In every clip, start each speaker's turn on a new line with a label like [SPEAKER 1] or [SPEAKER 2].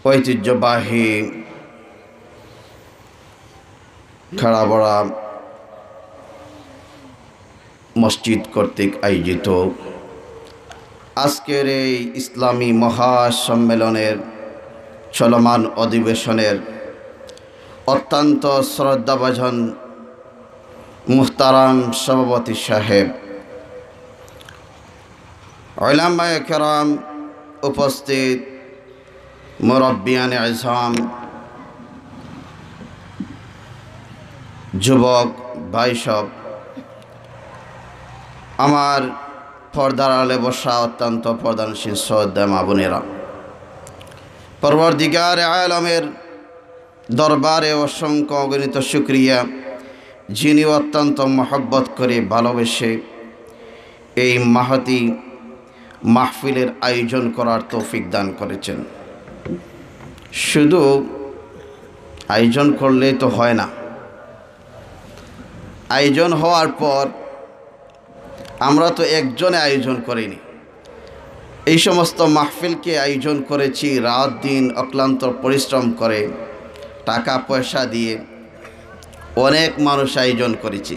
[SPEAKER 1] ঐতিহ্যবাহী খাড়াবড়া মসজিদ কর্তৃক আয়োজিত আজকের এই ইসলামী মহাসম্মেলনের চলমান অধিবেশনের অত্যন্ত শ্রদ্ধাভাজন মুহতারাম সভাপতি সাহেব, উলামায়ে কেরাম উপস্থিত, মুরব্বিয়ানে আযম, যুবক ভাই সব, আমার পর্দার আড়ালে বসা অত্যন্ত প্রদানশীল শ্রদ্ধা মা বোনেরা, পরবর্তীকার আলমের দরবারে অসংখ্য অগণিত শুকরিয়া, যিনি অত্যন্ত মহব্বত করে ভালোবেসে এই মাহতি মাহফিলের আয়োজন করার তৌফিক দান করেছেন। শুধু আয়োজন করলেই তো হয় না, আয়োজন হওয়ার পর আমরা তো একজনে আয়োজন করিনি, এই সমস্ত মাহফিলকে আয়োজন করেছি রাত দিন অক্লান্ত পরিশ্রম করে, টাকা পয়সা দিয়ে অনেক মানুষ আয়োজন করেছি।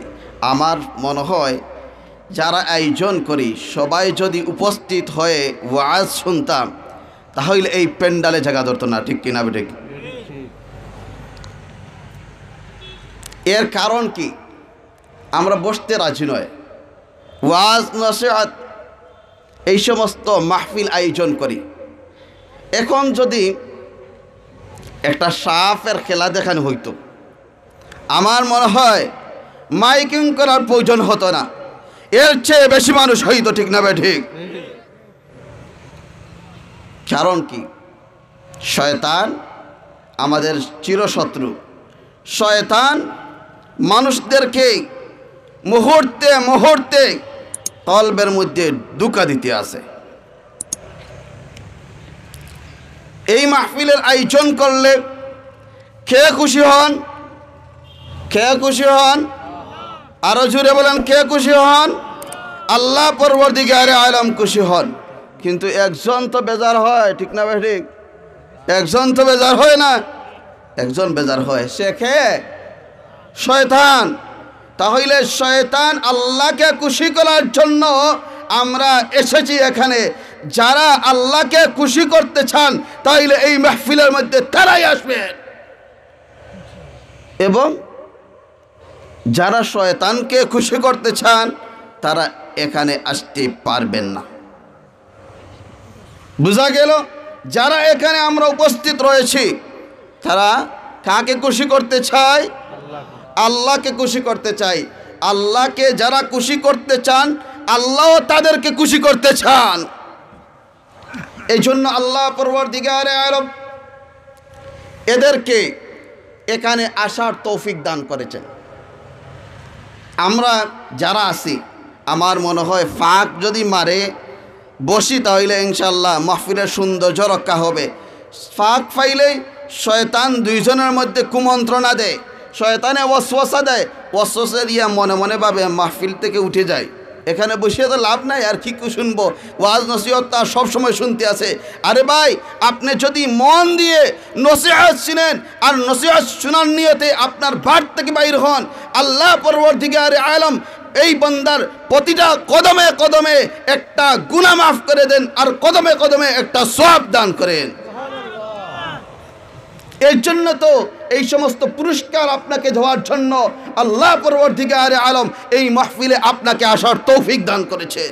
[SPEAKER 1] আমার মনে হয় যারা আয়োজন করি সবাই যদি উপস্থিত হয়ে ওয়াজ শুনতাম তাহলে এই প্যান্ডালে জায়গা ধরতো না, ঠিক কিনা বেঠিক? এর কারণ কি? আমরা বসতে রাজি নয়। ওয়াজ নসিহত এই সমস্ত মাহফিল আয়োজন করি। এখন যদি একটা সাপের খেলা দেখানো হইতো, আমার মনে হয় মাইকিং করার প্রয়োজন হতো না, এর চেয়ে বেশি মানুষ হইতো, ঠিক না ঠিক? কারণ কি? শয়তান আমাদের চিরশত্রু। শয়তান মানুষদেরকে মুহূর্তে মুহূর্তে কলবের মধ্যে ধোঁকা দিতে আসে। এই মাহফিলের আয়োজন করলে কে খুশি হন? কে খুশি হন? আরো জোরে বলেন, কে খুশি হন? আল্লাহ পরবর্তীকারে আলম খুশি হন। কিন্তু একজন তো বেজার হয়, ঠিক না ঠিক? একজন তো বেজার হয় না, একজন বেজার হয়, সে কে? শয়তান। তাহলে শয়তান আল্লাহকে খুশি করার জন্য আমরা এসেছি এখানে। যারা আল্লাহকে খুশি করতে চান তাহলে এই মাহফিলের মধ্যে তারাই আসবেন, এবং যারা শয়তানকে খুশি করতে চান তারা এখানে আসতে পারবেন না। বুঝা গেল? যারা এখানে আমরা উপস্থিত রয়েছি তারা কাকে খুশি করতে চায়? আল্লাহকে খুশি করতে চাই। আল্লাহকে যারা খুশি করতে চান আল্লাহও তাদেরকে খুশি করতে চান। এই জন্য আল্লাহ পরবর্তীকারে আলম এদেরকে এখানে আসার তৌফিক দান করেছেন। আমরা যারা আছি আমার মনে হয় ফাঁক যদি মারে বসি তাহলে ইনশাল্লাহ মাহফিলের সৌন্দর্য রক্ষা হবে। ফাঁক পাইলেই শয়তান দুইজনের মধ্যে কুমন্ত্রণা দেয়, শয়তানে ওয়াসওয়াসা দেয়, ওয়াসওয়াসা দিয়া মনে মনে ভাবে মাহফিল থেকে উঠে যায়, এখানে বসে তো লাভ নাই, আর কি শুনবো, ওয়াজ নসিহত তার সবসময় শুনতে আছে। আরে ভাই, আপনি যদি মন দিয়ে নসিহত শুনেন আর নসিহত শোনার নিয়তে আপনার বাড়ি থেকে বাইর হন, আল্লাহ পরবর্তীকারে আলম এই বান্দার প্রতিটা কদমে কদমে একটা গুনাহ মাফ করে দেন আর কদমে কদমে একটা সওয়াব দান করেন। এর জন্য তো এই সমস্ত পুরস্কার আপনাকে দেওয়ার জন্য আল্লাহ পরবর্তীকারে আলম এই মাহফিলে আপনাকে আসার তৌফিক দান করেছে।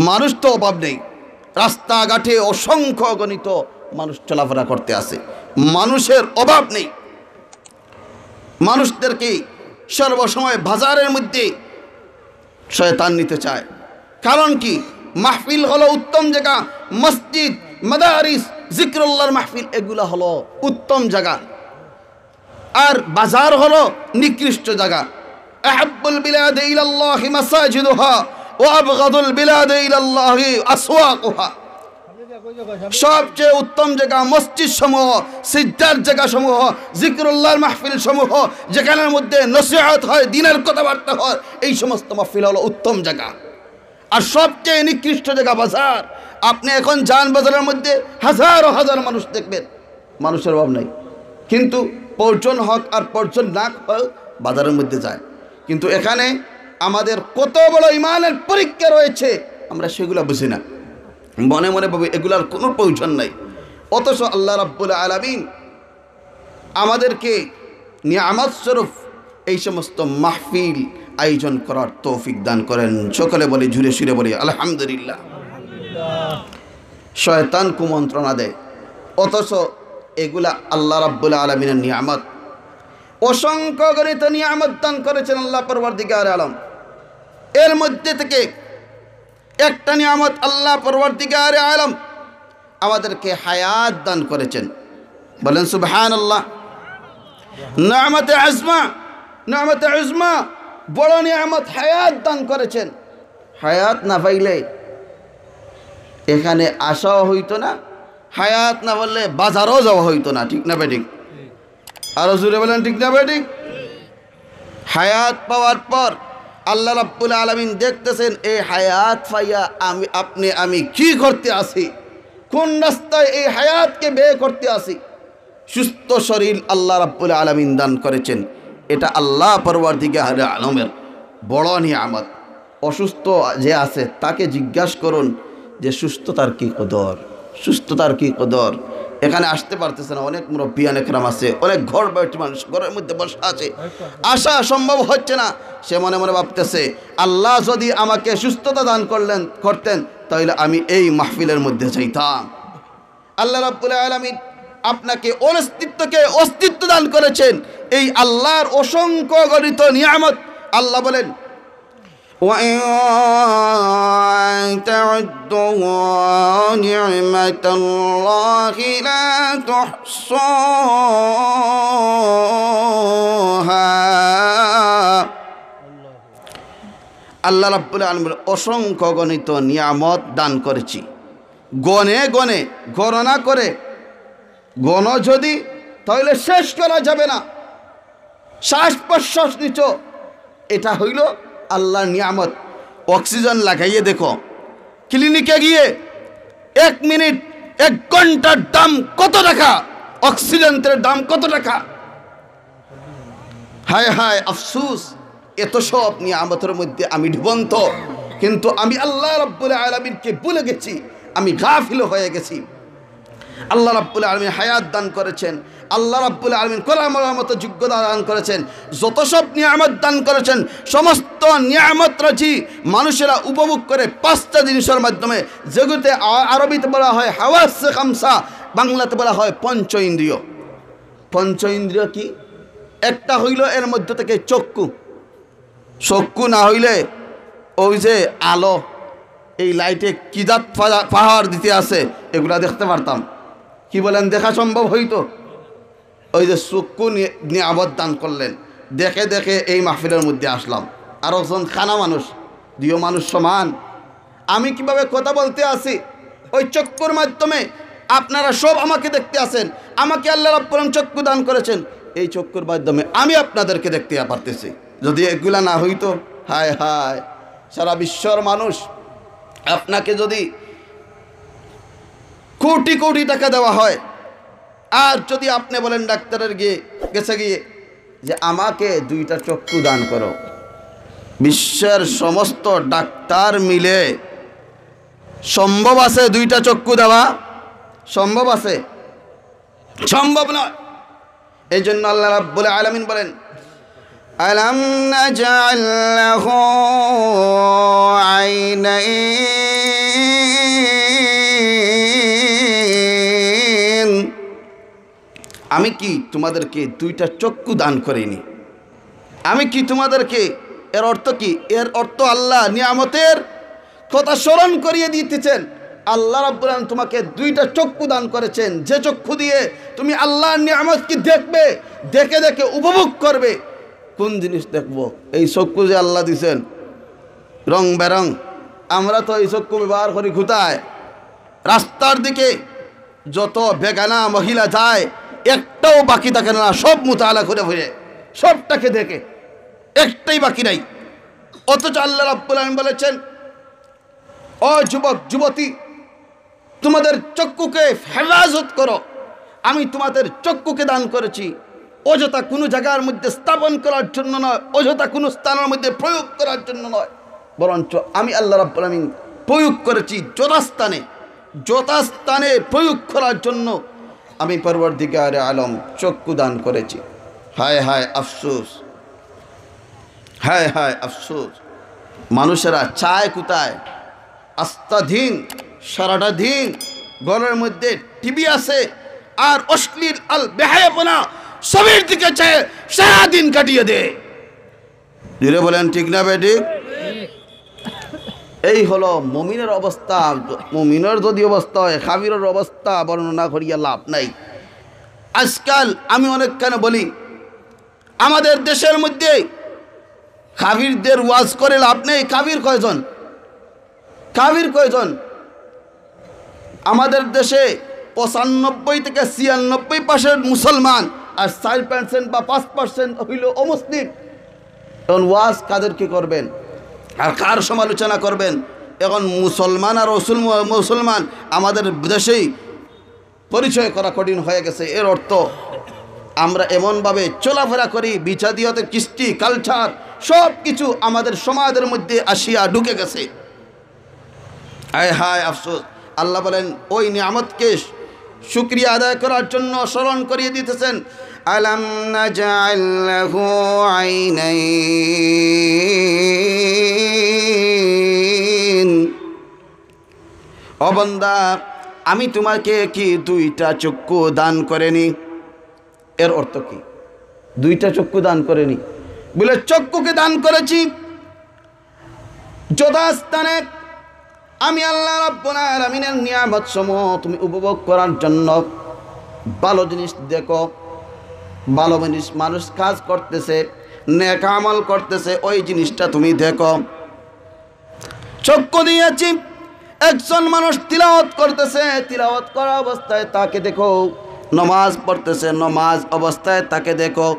[SPEAKER 1] মানুষ তো অভাব নেই, রাস্তাঘাটে অসংখ্য গণিত মানুষ চলাফেরা করতে আসে, মানুষের অভাব নেই। মানুষদেরকে সর্বসময় বাজারের মধ্যে শয়তান নিতে চায়। কারণ কি? মাহফিল হলো উত্তম জায়গা, মসজিদ, মাদারিস, জিক্রুল্লাহর মাহফিল এগুলা হলো উত্তম জায়গা, আর বাজার হলো নিকৃষ্ট জায়গা। আহাব্বুল বিলাদি ইলাল্লাহি মাসাজিদুহা ওয়া আবগাদুল বিলাদি ইলাল্লাহি আসওয়াকুহা। সবচেয়ে উত্তম জায়গা মসজিদ সমূহ, সিজদার জায়গা সমূহ, জিক্রুল্লাহর মাহফিল সমূহ, যেখানের মধ্যে নসিহত হয়, দ্বীনের কথাবার্তা হয়, এই সমস্ত মাহফিল হলো উত্তম জায়গা। আর সবচেয়ে নিকৃষ্ট জায়গা বাজার। আপনি এখন যান বাজারের মধ্যে হাজার হাজার মানুষ দেখবেন, মানুষের অভাব নাই, কিন্তু পর্যন হক আর পর্যন না হক বাজারের মধ্যে যায়। কিন্তু এখানে আমাদের কত বড় ইমানের পরীক্ষা রয়েছে আমরা সেগুলো বুঝি না, মনে মনে ভাবি এগুলার কোনো প্রয়োজন নাই। অথচ আল্লাহ রাব্বুল আলামিন আমাদেরকে নিয়ামত স্বরূপ এই সমস্ত মাহফিল আয়োজন করার তৌফিক দান করেন। সকলে বলি, জুড়ে সুরে বলি আলহামদুলিল্লাহ। শয়তান কুমন্ত্রণা দেয়, অথচ এগুলা আল্লাহ রাব্বুল আলামিনের নিয়ামত। অসংখ্য গণিত নিয়ামত দান করেছেন আল্লাহ পরওয়ারদিগার আলম। এর মধ্যে থেকে একটা নিয়ামত আল্লাহ পরওয়ারদিগার আলম আমাদেরকে হায়াত দান করেছেন। বলেন সুবহানাল্লাহ। নিয়ামতে আজমা, নিয়ামতে আজমা বড় নিয়ামত, হায়াত দান করেছেন। হায়াত না পাইলে এখানে আসাও হইতো না, হায়াত না বললে বাজারও যাওয়া হইতো না। ঠিক না বেঠিক? আরো জোরে বলেন ঠিক না বেঠিক? হায়াত পাওয়ার পর আল্লাহ রাব্বুল আলামিন দেখতেছেন এই হায়াত পাইয়া আমি কি করতে আসি, কোন রাস্তায় এই হায়াতকে ব্যয় করতে আসি। সুস্থ শরীর আল্লাহ রাব্বুল আলামিন দান করেছেন, এটা আল্লাহ পরওয়ারদিগার আলমের বড় নিয়ামত। অসুস্থ যে আছে তাকে জিজ্ঞাসা করুন যে সুস্থতার কি কদর, সুস্থতার কি কদর। এখানে আসতে পারতেছে না, অনেক মুরব্বিয়ান একরাম আছে, অনেক ঘর বসে মানুষ ঘরের মধ্যে বসে আছে, আসা সম্ভব হচ্ছে না। সে মনে মনে ভাবতেছে আল্লাহ যদি আমাকে সুস্থতা দান করতেন তাহলে আমি এই মাহফিলের মধ্যে যাইতাম। আল্লাহ রাব্বুল আলামিন আপনাকে অস্তিত্ব দান করেছেন, এই আল্লাহর অসংখ্য গণিত নিয়ামত। আল্লাহ বলেন وَإِن تَعُدُّوا نِعْمَةَ اللَّهِ لَا تُحْصُوهَا। আল্লাহ রাব্বুল আলামিন অসংখ্য গণিত নিয়ামত দান করেছি, গনে গনে গণনা করে গণ যদি তাহলে শেষ করা যাবে না। শ্বাস প্রশ্বাস নিচ, এটা হইল আল্লাহর নিয়ামত। অক্সিজেন লাগাইয়ে দেখো, ক্লিনিকে গিয়ে 1 মিনিট 1 ঘন্টার দাম কত টাকা, অক্সিজেনের দাম কত টাকা। হায় হায় আফসুস, এত সব নিয়ামতের মধ্যে আমি ডুবন্ত, কিন্তু আমি আল্লাহ রাব্বুল আলামিনকে ভুলে গেছি, আমি গাফিল হয়ে গেছি। আল্লাহ রাব্বুল আলামিন হায়াত দান করেছেন, আল্লাহ রাব্বুল আলামিন কলামের মতো যোগ্যতা দান করেছেন, যত সব নিয়ামত দান করেছেন সমস্ত নিয়ামত রাজি মানুষেরা উপভোগ করে 5টা জিনিসের মাধ্যমে, যেগুলোতে আরবিতে বলা হয় হাওয়াসে খামসা, বাংলাতে বলা হয় পঞ্চ ইন্দ্রিয়। পঞ্চ ইন্দ্রিয় কি? একটা হইল এর মধ্যে থেকে চক্ষু, চক্ষু না হইলে ওই যে আলো, এই লাইটে কি জাত পাহাড় দিতে আছে এগুলা দেখতে পারতাম। কি বলেন, দেখা সম্ভব হইতো? ওই যে চক্ষু নিয়ামত দান করলেন, দেখে দেখে এই মাহফিলের মধ্যে আসলাম। আর একজন খানা মানুষ, 2 মানুষ সমান। আমি কিভাবে কথা বলতে আসি ওই চক্ষুর মাধ্যমে, আপনারা সব আমাকে দেখতে আসেন, আমাকে আল্লাহ রাব্বুল আলামিন চক্ষু দান করেছেন, এই চক্ষুর মাধ্যমে আমি আপনাদেরকে দেখতে পারতেছি। যদি এগুলা না হইতো, হায় হায়, সারা বিশ্বর মানুষ আপনাকে যদি কোটি কোটি টাকা দেওয়া হয়, আর যদি আপনি বলেন ডাক্তারের কাছে গিয়ে যে আমাকে 2টা চক্ষু দান করো, বিশ্বের সমস্ত ডাক্তার মিলে সম্ভব আছে 2টা চক্ষু দেওয়া? সম্ভব আছে? সম্ভব নয়। এই জন্য আল্লাহ রাব্বুল আলামিন বলেন আলাম নাজআল লাহু আইনাইন, আমি কি তোমাদেরকে 2টা চক্ষু দান করিনি? আমি কি তোমাদেরকে, এর অর্থ কি? এর অর্থ আল্লাহ নিয়ামতের কথা স্মরণ করিয়ে দিতেছেন। আল্লাহ রাব্বুল আলামিন তোমাকে 2টা চক্ষু দান করেছেন, যে চক্ষু দিয়ে তুমি আল্লাহর নিয়ামত কি দেখবে, দেখে দেখে উপভোগ করবে। কোন জিনিস দেখবো? এই চক্ষু যে আল্লাহ দিছেন রং বেরং, আমরা তো এই চক্ষু ব্যবহার করি কোথায়? রাস্তার দিকে যত বেগানা মহিলা যায় একটাও বাকি থাকে না, সব মুতালা করে ফিরে সবটাকে দেখে, একটাই বাকি নাই। অথচ আল্লাহ রাব্বুল আলামিন বলেছেন, ও যুবক যুবতী, তোমাদের চক্ষুকে হেফাজত করো, আমি তোমাদের চক্ষুকে দান করেছি অযথা কোনো জায়গার মধ্যে স্থাপন করার জন্য নয়, অযথা কোনো স্থানের মধ্যে প্রয়োগ করার জন্য নয়, বরঞ্চ আমি আল্লাহ রাব্বুল আলামিন প্রয়োগ করেছি যথাস্থানে প্রয়োগ করার জন্য আমি পরবর্তীকারে আলম চক্ষু দান করেছি। হায় হায় আফসোস, হায় হায় আফসোস, মানুষেরা চায় কোথায়? আস্থাধীন সারাটা দিন ঘরের মধ্যে টিভি আছে আর অশ্লীল আল বেহায়াপনা সবের দিকে চায় সারাদিন কাটিয়ে দেয়। ধীরে বলেন ঠিক না বেটি? এই হলো মুমিনের অবস্থা। মুমিনের যদি অবস্থা হয়, কাফিরের অবস্থা বর্ণনা করিয়া লাভ নাই। আজকাল আমি অনেক কেন বলি, আমাদের দেশের মধ্যে কাফিরদের ওয়াজ করে লাভ নেই। কাফির কয়জন? কাফির কয়জন? আমাদের দেশে 95 থেকে 96% মুসলমান আর 4% বা 5% হইল অমুসলিম। এখন ওয়াজ কাদেরকে করবেন আর কার সমালোচনা করবেন? এখন মুসলমান আর মুসলমান আমাদের দেশেই পরিচয় করা কঠিন হয়ে গেছে। এর অর্থ আমরা এমনভাবে চলাফেরা করি, বিজাতীয়তার কৃষ্টি কালচার সব কিছু আমাদের সমাজের মধ্যে আসিয়া ঢুকে গেছে। হায় হায় আফসোস। আল্লাহ বলেন ওই নিয়ামতকে শুকরিয়া আদায় করার জন্য স্মরণ করিয়ে দিতেছেন। আলাম নাজআল লাহু আইনাইন, ও বান্দা আমি তোমাকে কি 2টা চক্ষু দান করিনি? এর অর্থ কি? 2টা চক্ষু দান করিনি বলে চক্ষুকে দান করেছি যথাস্থানে। আমি আল্লাহ রাব্বুল আলামিনের নিয়ামত সমূহ তুমি উপভোগ করার জন্য। ভালো জিনিস দেখো, ভালো জিনিস মানুষ কাজ করতেছে, নেক আমল করতেছে, ওই জিনিসটা তুমি দেখো। চক্ষু দিয়েছি, একজন মানুষ তিলাওয়াত করতেছে, তিলাওয়াত করা অবস্থায় তাকে দেখো। নামাজ পড়তেছে, নামাজ অবস্থায় তাকে দেখো।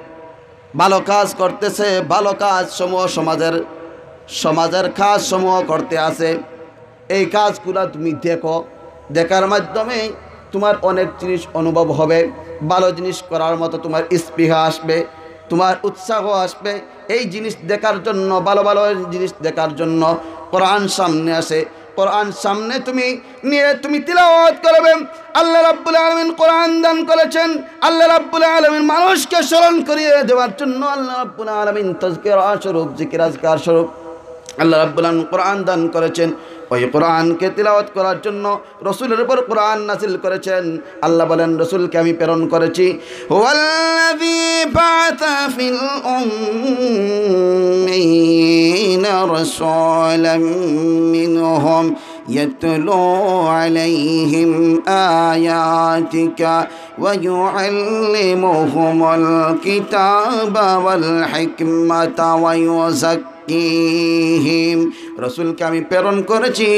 [SPEAKER 1] ভালো কাজ করতেছে, ভালো কাজ সমূহ সমাজের কাজ সমূহ করতে আছে, এই কাজগুলো তুমি দেখো। দেখার মাধ্যমে তোমার অনেক জিনিস অনুভব হবে। ভালো জিনিস করার মতো তোমার স্পৃহা আসবে, তোমার উৎসাহ আসবে। এই জিনিস দেখার জন্য, ভালো ভালো জিনিস দেখার জন্য কোরআন সামনে আসে। কোরআন সামনে তুমি নিয়ে তুমি তিলাওয়াত করবে। আল্লাহ রাব্বুল আলামিন কোরআন দান করেছেন। আল্লাহ রাব্বুল আলামিন মানুষকে স্মরণ করিয়ে দেওয়ার জন্য আল্লাহ রাব্বুল আলামিন তাযকিরা স্বরূপ, জিকির আজকার স্বরূপ আল্লাহ রাব্বুল আলামিন কোরআন দান করেছেন। ওই কোরআনকে তিলাওয়াত করার জন্য রাসূলের উপর কোরআন নাযিল করেছেন। আল্লাহ বলেন রাসূলকে আমি প্রেরণ করেছি। ওয়াল্লাযী বা'আসা ফিল উম্মিয়িনা রাসূলাম মিনহুম ইয়াতলু আলাইহিম আয়াতিকা ওয়া ইউআল্লিমুহুমুল কিতাবা ওয়াল হিকমাতা ওয়া ইউযাক্কিহিম। রসুলকে আমি প্রেরণ করেছি,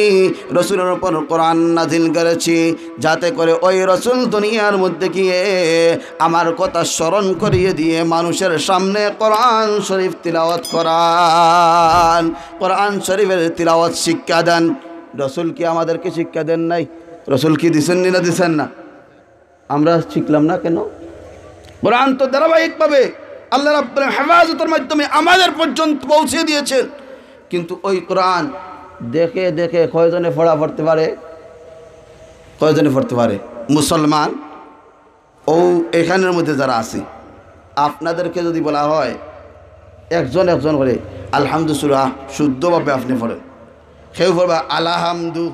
[SPEAKER 1] রসুলের উপর কোরআন নাযিল করেছি, যাতে করে ওই রসুল দুনিয়ার মধ্যে গিয়ে আমার কথা স্মরণ করিয়ে দিয়ে মানুষের সামনে কোরআন শরীফ তিলাওয়াত করান, কোরআন শরীফের তিলাওয়াত শিক্ষা দেন। রসুল কি আমাদেরকে শিক্ষা দেন নাই? রসুল কি দিছেন না দিছেন না? আমরা শিখলাম না কেন? কোরআন তো ধারাবাহিকভাবে আল্লাহ রাব্বুল হেফাজতের মাধ্যমে আমাদের পর্যন্ত পৌঁছে দিয়েছেন। কিন্তু ওই কোরআন দেখে দেখে কয়জনে পড়তে পারে? কয়জনে পড়তে পারে? মুসলমান ও এখানের মধ্যে যারা আছে, আপনাদেরকে যদি বলা হয় একজন একজন করে আলহামদুলিল্লাহ শুদ্ধভাবে আপনি পড়েন, কেউ পড়বা আলহামদু,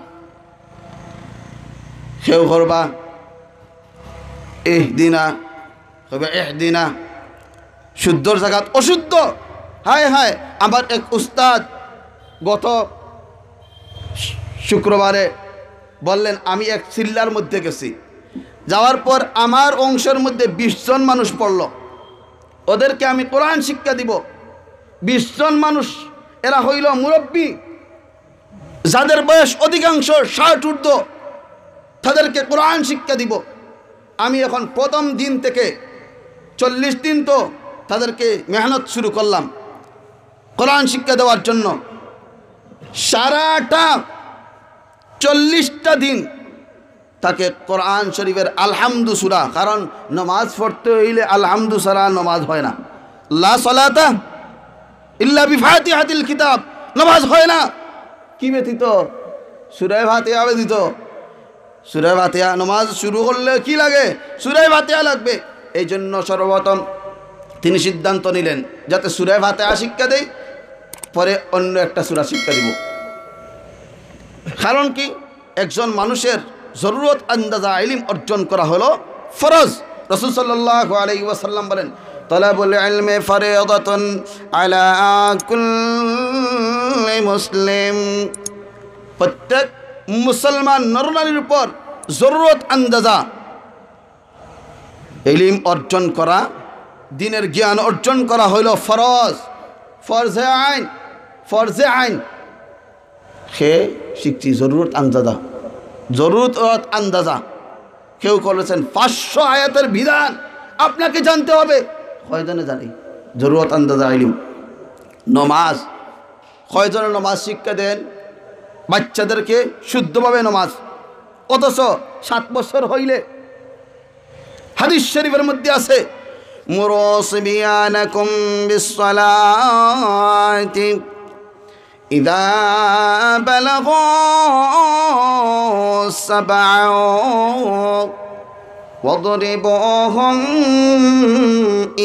[SPEAKER 1] কেউ পড়বা ইহদিনা, কবে ইহদিনা, শুদ্ধর জায়গা অশুদ্ধ। হায় হায়, আমার এক উস্তাদ গত শুক্রবারে বললেন আমি এক চিল্লার মধ্যে গেছি, যাওয়ার পর আমার অংশের মধ্যে 20 জন মানুষ পড়ল, ওদেরকে আমি কোরআন শিক্ষা দিব। 20 জন মানুষ, এরা হইল মুরব্বী, যাদের বয়স অধিকাংশ 60 ঊর্ধ্ব, তাদেরকে কোরআন শিক্ষা দিব। আমি এখন প্রথম দিন থেকে 40 দিন তো তাদেরকে মেহনত শুরু করলাম কোরআন শিক্ষা দেওয়ার জন্য। সারাটা 40টা দিন তাকে কোরআন শরীফের আলহামদু সূরা, কারণ নামাজ পড়তে হইলে আলহামদু ছাড়া নামাজ হয় না। লা সালাতা ইল্লা বিফাতিহাতিল কিতাব, নামাজ হয় না কি ব্যতীত? সূরা ফাতিহা ব্যতীত। সূরা ফাতিহা নামাজ শুরু করলে কি লাগে? সূরা ফাতিহা লাগবে। এই জন্য সর্বপ্রথম তিনি সিদ্ধান্ত নিলেন যাতে সূরা ফাতিহা শিক্ষা দেয়, পরে অন্য একটা সূরা শিক্ষা দিব। কারণ কি? একজন মানুষের জরুরত আন্দাজা ইলম অর্জন করা হলো ফরজ। রাসূল সাল্লাল্লাহু আলাইহি ওয়াসাল্লাম বলেন, তালাবুল ইলমি ফরিদাতুন আলা কুল্লি মুসলিম, প্রত্যেক মুসলমান নরনারীর উপর জরুরত আন্দাজা ইলম অর্জন করা, দ্বীনের জ্ঞান অর্জন করা হলো ফরজ, ফরজে আইন, ফরজে আইন। সে শিখছি জরুরত আন্দাজা, জরুরত আন্দাজা। কেউ করেছেন 500 আয়াতের বিধান আপনাকে জানতে হবে, কয়জনে জানি? জরুরত আন্দাজা ইলম। নমাজ, কয়জনে নমাজ শিক্ষা দেন বাচ্চাদেরকে শুদ্ধভাবে নমাজ? অথচ 7 বছর হইলে হাদিস শরীফের মধ্যে আছে, মুরু সিবিয়ানাকুম বিসসালাতি ইযা বালাগু সাবআ ওয়াদরিবুহুম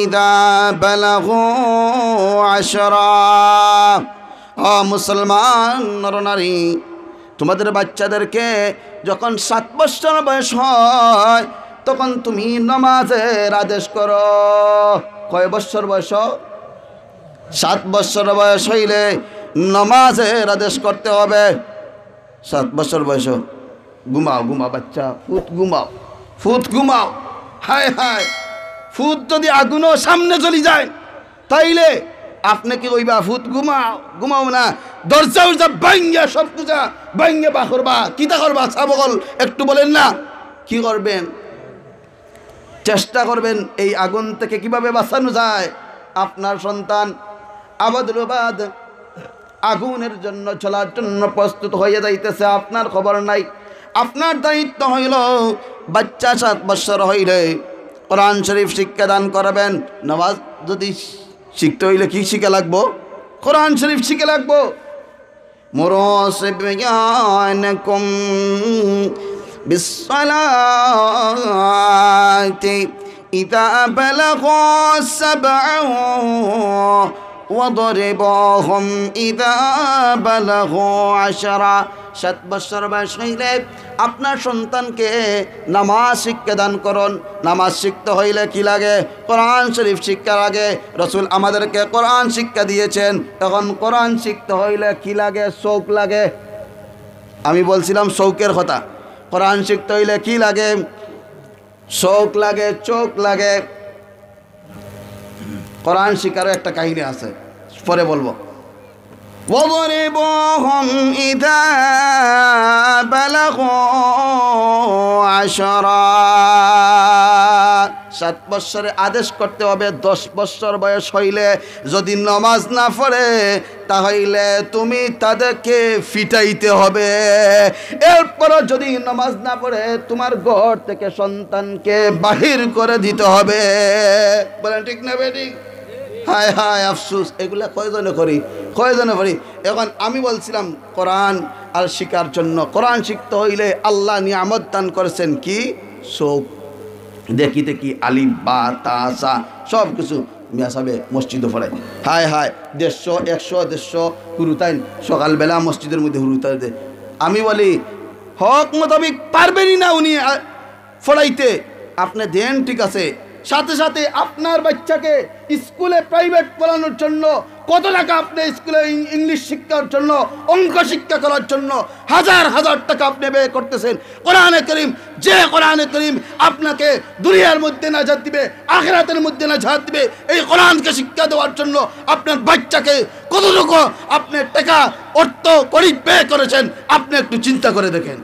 [SPEAKER 1] ইযা বালাগু আশরা। মুসলমান নরনারী, তোমাদের বাচ্চাদেরকে যখন 7 বছর বয়স হয় তখন তুমি নামাজের আদেশ করো। কয় বছর বয়স? 7 বছর বয়স হইলে নামাজের আদেশ করতে হবে। 7 বছর বয়স ঘুমাও, ঘুমাও বাচ্চা, ফুট ঘুমাও, ফুট ঘুমাও। হায় হায়, ফুট যদি আগুনও সামনে চলে যায় তাইলে আপনি কি কইবা? ফুট ঘুমাও, ঘুমাও না। দরজা উরজা ভাঙ্গা, সব পূজা ভাঙ্গে বা করবা, কিতা করবা? সাবকল একটু বলেন না, কি করবেন? চেষ্টা করবেন এই আগুন থেকে কিভাবে বাঁচানো যায়। আপনার সন্তান আবাদ আগুনের জন্য চলার জন্য প্রস্তুত হয়ে যাইতেছে, আপনার খবর নাই। আপনার দায়িত্ব হইল বাচ্চা 7 বছর হইলে কোরআন শরীফ শিক্ষা দান করবেন। নামাজ যদি শিখতে হইলে কি শিখে লাগবো? কোরআন শরীফ শিখে লাগবো। মুরু সিবিয়ানাকুম বিসসালাতি ইযা বালাগু সাবআ ওয়াদরিবুহুম ইযা বালাগু আশরা। 7 বছর বয়স হইলে আপনার সন্তানকে নামাজ শিক্ষা দান করুন। নামাজ শিখতে হইলে কি লাগে? কোরআন শরীফ শিক্ষা লাগে। রসুল আমাদেরকে কোরআন শিক্ষা দিয়েছেন। এখন কোরআন শিখতে হইলে কি লাগে? শৌক লাগে। আমি বলছিলাম শৌকের কথা। কোরআন শিখতে হইলে কি লাগে? শৌক লাগে, চোখ লাগে। কোরআন শিখারও একটা কাহিনী আছে, পরে বলবো। وَضْرِبُوهُمْ إِذَا بَلَغُوا 10 7 বছরে আদেশ করতে হবে। 10 বছর বয়স হইলে যদি নামাজ না পড়ে তাহলে তুমি তাদেরকে ফিটাইতে হবে। এরপরও যদি নামাজ না পড়ে তোমার ঘর থেকে সন্তানকে বাহির করে দিতে হবে। বলেন ঠিক না বেঠিক? হায় হায় আফসোস, এগুলা কয়জনে করি, কয়জনে করি। এখন আমি বলছিলাম কোরআন আর শিকার জন্য, কোরআন শিখতে হইলে আল্লাহ নিয়ামত দান করেছেন কি? শোক। দেখি দেখি আলিফ বা তা সা সব কিছু মিয়া সাহেব মসজিদে পড়ায়। হায় হায় 150 100 150 হুরুতাইন সকালবেলা মসজিদের মধ্যে হুরুতাই দেয়। আমি বলি হক মোতাবিক পারবেনই না উনি পড়াইতে। আপনি দেন ঠিক আছে, সাথে সাথে আপনার বাচ্চাকে স্কুলে প্রাইভেট পড়ানোর জন্য কত টাকা, আপনি স্কুলে ইংলিশ শিক্ষার জন্য, অঙ্ক শিক্ষা করার জন্য হাজার হাজার টাকা আপনি ব্যয় করতেছেন। কোরআনে করিম, যে কোরআনে করিম আপনাকে দুনিয়ার মধ্যে নাজাত দিবে, আখিরাতের মধ্যে নাজাত দিবে, এই কোরআনকে শিক্ষা দেওয়ার জন্য আপনার বাচ্চাকে কতটুকু আপনি টাকা অর্থ করি ব্যয় করেছেন আপনি একটু চিন্তা করে দেখেন।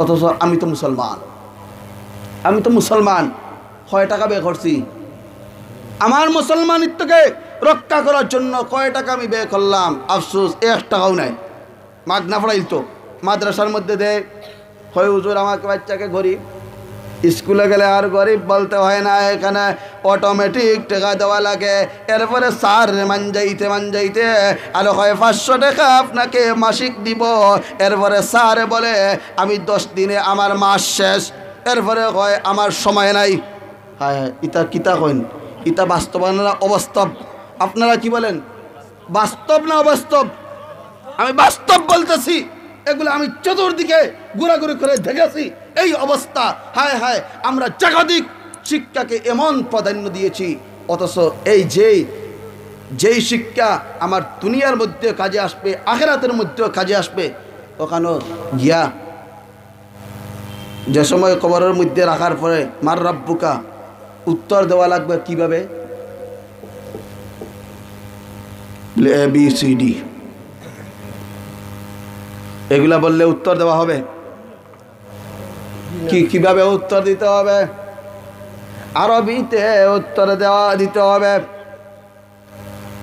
[SPEAKER 1] অথচ আমি তো মুসলমান, আমি তো মুসলমান, কয় টাকা ব্যয় করছি আমার মুসলমানিত্বকে রক্ষা করার জন্য? কয় টাকা আমি ব্যয় করলাম? আফসোস 1 টাকাও নাই। মাগনা পড়াইল তো, মাদ্রাসার মধ্যে দেয়, হয় হুজুর আমাকে বাচ্চাকে গরিব, স্কুলে গেলে আর গরিব বলতে হয় না, এখানে অটোমেটিক টাকা দেওয়া লাগে। এরপরে স্যার মানজাইতে আর হয় 500 টাকা আপনাকে মাসিক দিব। এরপরে স্যার বলে আমি 10 দিনে আমার মাস শেষ। এরপরে হয় আমার সময় নাই। হ্যাঁ ইতা কিতা কইন, ইতা বাস্তবায়ন না অবাস্তব? আপনারা কি বলেন, বাস্তব না অবাস্তব? আমি বাস্তব বলতেছি, এগুলো আমি চতুর্দিকে ঘোরাঘুরি করে দেখেছি এই অবস্থা। হায় হায়, আমরা জাগতিক শিক্ষাকে এমন প্রাধান্য দিয়েছি, অথচ এই যেই শিক্ষা আমার দুনিয়ার মধ্যে কাজে আসবে, আখিরাতের মধ্যেও কাজে আসবে, ওখানেও গিয়া যে সময় কবরের মধ্যে রাখার পরে মার রাব্বুকা উত্তর দেওয়া লাগবে কিভাবে, ABCD এগুলা বললে উত্তর দেওয়া হবে? কিভাবে উত্তর দিতে হবে? আরবিতে উত্তর দিতে হবে।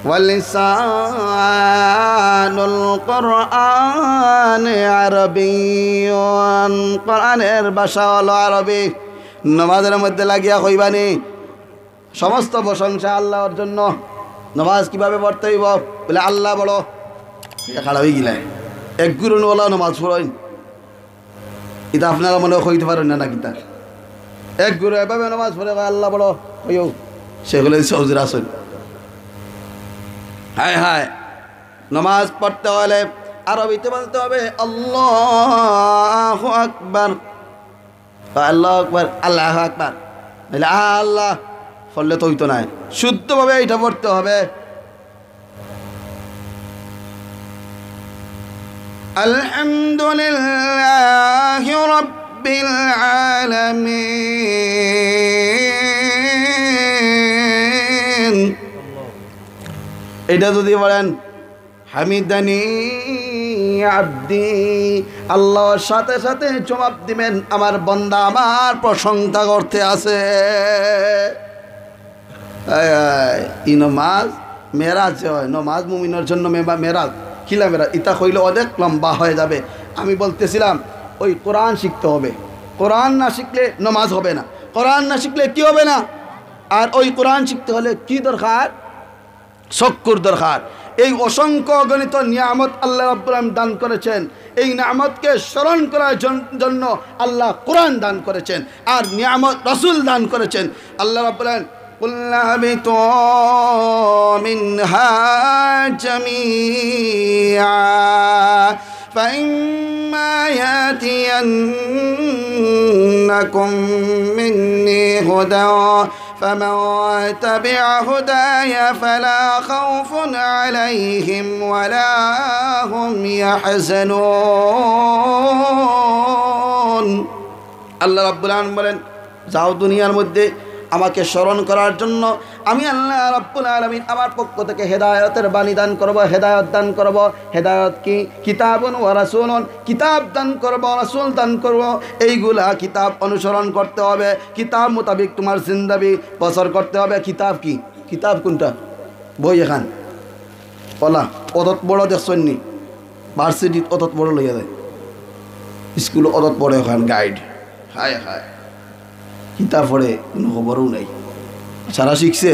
[SPEAKER 1] ওয়ালিসানুল কুরআন আরবিয়্যুন, কোরআনের ভাষা হলো আরবি। নামাজের মধ্যে লাগিয়া কইবানি সমস্ত প্রশংসা আল্লাহর জন্য। নামাজ কিভাবে পড়তে হইব বলে আল্লাহ বড়, খাড়া হয়ে গেলে এক গুরুনওয়ালা নামাজ পড়েন, এটা আপনারা মনে কইতে পারেন না নাকি? তা এক গুরু এভাবে নামাজ পড়ে আল্লাহ বড় হইও, সেগুলো সৌজুর আসেন। হায় হায়, নামাজ পড়তে হলে আরবিতে বলতে হবে আল্লাহু আকবার, আল্লাহু আকবার, আল্লাহু আকবার। আল্লাহ পড়লে তো হইতো না, শুদ্ধভাবে এটা পড়তে হবে। আলহামদুলিল্লাহি রাব্বিল আলামিন, এটা যদি বলেন হামিদানি আব্দি, আল্লাহর সাথে সাথে জবাব দিবেন আমার বান্দা আমার প্রশংসা করতে আছে। ই নমাজ মেরাজ হয়, নমাজ মুমিনের জন্য মেরাজ কিলা মেরাজ, ইতা কইলে অনেক লম্বা হয়ে যাবে। আমি বলতেছিলাম ওই কোরআন শিখতে হবে, কোরআন না শিখলে নমাজ হবে না, কোরআন না শিখলে কি হবে না। আর ওই কোরআন শিখতে হলে কি দরকার? চক্ষুর দরকার। এই অসংখ্য গণিত নিয়ামত আল্লাহ রাব্বুল আলামিন দান করেছেন, এই নিয়ামতকে স্মরণ করার জন্য আল্লাহ কোরআন দান করেছেন, আর নিয়ামত রাসূল দান করেছেন। আল্লাহ রাব্বুল আলামিন قُلْ اهْبِطُوا مِنْهَا جَمِيعًا فَإِمَّا يَأْتِيَنَّكُمْ مِنِّي هُدًى فَمَنْ تَبِعَ هُدَايَ فَلَا خَوْفٌ عَلَيْهِمْ وَلَا هُمْ يَحْزَنُونَ। আল্লাহ রাব্বুল আলামিন বলেন, যাও দুনিয়ার মধ্যে আমাকে স্মরণ করার জন্য আমি আল্লাহ রাব্বুল আলামিন আমার পক্ষ থেকে হেদায়েতের বাণী দান করব, হেদায়েত দান করব। হেদায়েত কি? কিতাবুন ওয়া রাসূলুন, কিতাব দান করব, রাসূল দান করব। এইগুলা কিতাব অনুসরণ করতে হবে, কিতাব মোতাবেক তোমার জিন্দেগি বসর করতে হবে। কিতাব কি? কিতাব কোনটা? বই এখান ওলা অত বড় দেখছেন নি? ভার্সিটিত অত বড় লইয়া যায়, স্কুল অত বড় এখান গাইড। হায় হায়, কিতাব পড়ে কোনো খবরও নাই, সারা শিখছে।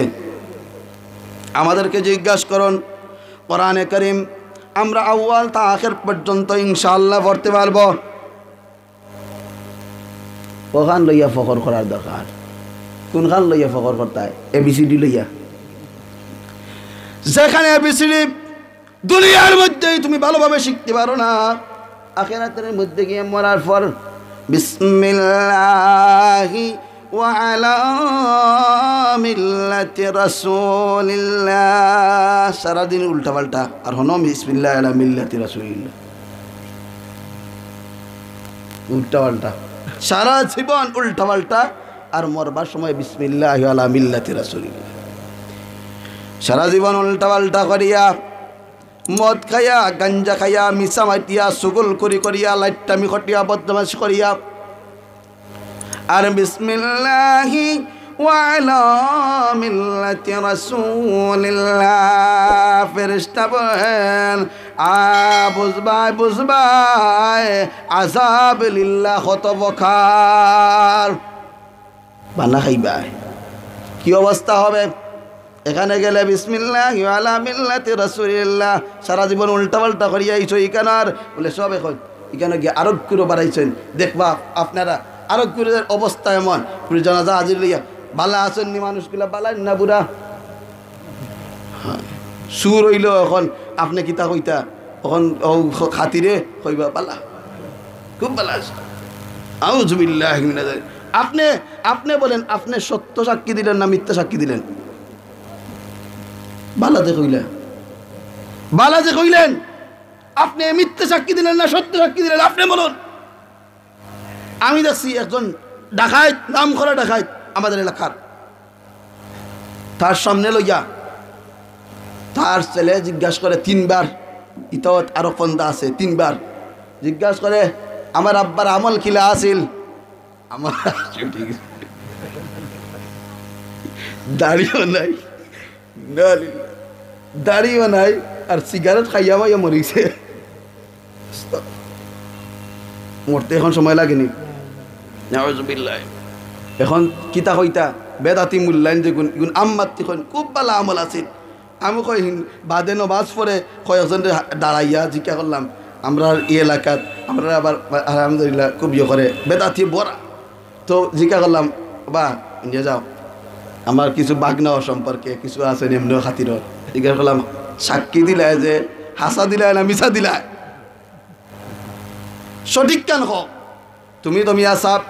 [SPEAKER 1] আমাদেরকে জিজ্ঞাসা করুন কোরআনে কারীম আমরা আউয়াল তা আখির পর্যন্ত ইনশাআল্লাহ পড়তে পারবো। ওখান লইয়া ফখর করার দরকার, কোনখান লইয়া ফখর করতে হয়? ABCD লইয়া। যেখানে ABCD দুনিয়ার মধ্যেই তুমি ভালোভাবে শিখতে পারো না, আখিরাতের মধ্যে গিয়ে মরার পর বিসমিল্লাহি ওয়া আলা মিল্লাতি রাসূলিল্লাহ, সারাদিন উল্টাপাল্টা। আর হনো বিসমিল্লাহ আলা মিল্লাতি রাসূলিল্লাহ, উল্টাপাল্টা সারা জীবন উল্টাপাল্টা। আর মরবার সময় বিসমিল্লাহ আলা মিল্লাতি রাসূলিল্লাহ, সারা জীবন উল্টাপাল্টা করিয়া মদ খাইয়া, গাঞ্জা খাইয়া, মিশা মাটিয়া, সুগুল করিয়া, লাইটামি খটিয়া, বদমাশ করিয়া। আর বিসমিল্লাহি ওয়া আলা মিল্লাতি রাসূলিল্লাহ, ফেরেশতা বলেন বুঝবাই বুঝবাই আযাব লিল্লাহ কত বখার বানা খাইবাই কি অবস্থা হবে এখানে গেলে বিসমিল্লাহি আলা মিল্লাতি রাসূলিল্লাহ সারা জীবন উল্টা পাল্টা করিয়া আইছো ইকানার বলে সব এখন এখানে গিয়ে আরোগ্য করে বাড়াইছেন দেখবা আপনারা আরোগ্যের অবস্থা এমন পুরো জানাজা হাজির লইয়া বালা আছেন নি মানুষগুলা বালাই না বুড়া সুর হইল এখন আপনি কিতা কইতা এখন খাতিরে কইবা বালা খুব বালা আছে আউযু বিল্লাহি মিনাজ আপনি বলেন আপনি সত্য সাক্ষী দিলেন না মিথ্যা সাক্ষী দিলেন বালাতে কইলেন আপনি মিথ্যা সাক্ষী দিলেন না সত্য সাক্ষী দিলেন আপনি বলুন আমি দেখছি একজন ডাকাইত নাম করা ডাকাইত আমাদের এলাকার তার সামনে লইয়া তার ছেলে জিজ্ঞাসা করে 3 বার ইতত আরো ফন্দা আছে 3 বার জিজ্ঞাসা করে আমার আব্বার আমল কিলা আছিল আমার দাড়িও নাই দাড়িও নাই আর সিগারেট খাইয়া ভাইয়া মরিছে মরতে এখন সময় লাগেনি নাউযুবিল্লাহ এখন কিতা কইতা বেদাতি মূল্যায়ন যে গুণ আম্মাতি খুব ভালো আমল আছে আমি কই বাদে নমাজ পড়ে কয়েকজন দাঁড়াইয়া জিজ্ঞা করলাম আমরা এই এলাকাত আমরা আবার আলহামদুলিল্লাহ খুব ইয়ে করে বেদাতি বড়া তো জিজ্ঞা করলাম বা নিয়ে যাও আমার কিছু বাগনাও সম্পর্কে কিছু আছে এমনি খাতির জিজ্ঞাসা করলাম সাক্ষী দিলায় যে হাসা দিলায় না মিছা দিলায় সঠিক কেন হোক তুমি আসাব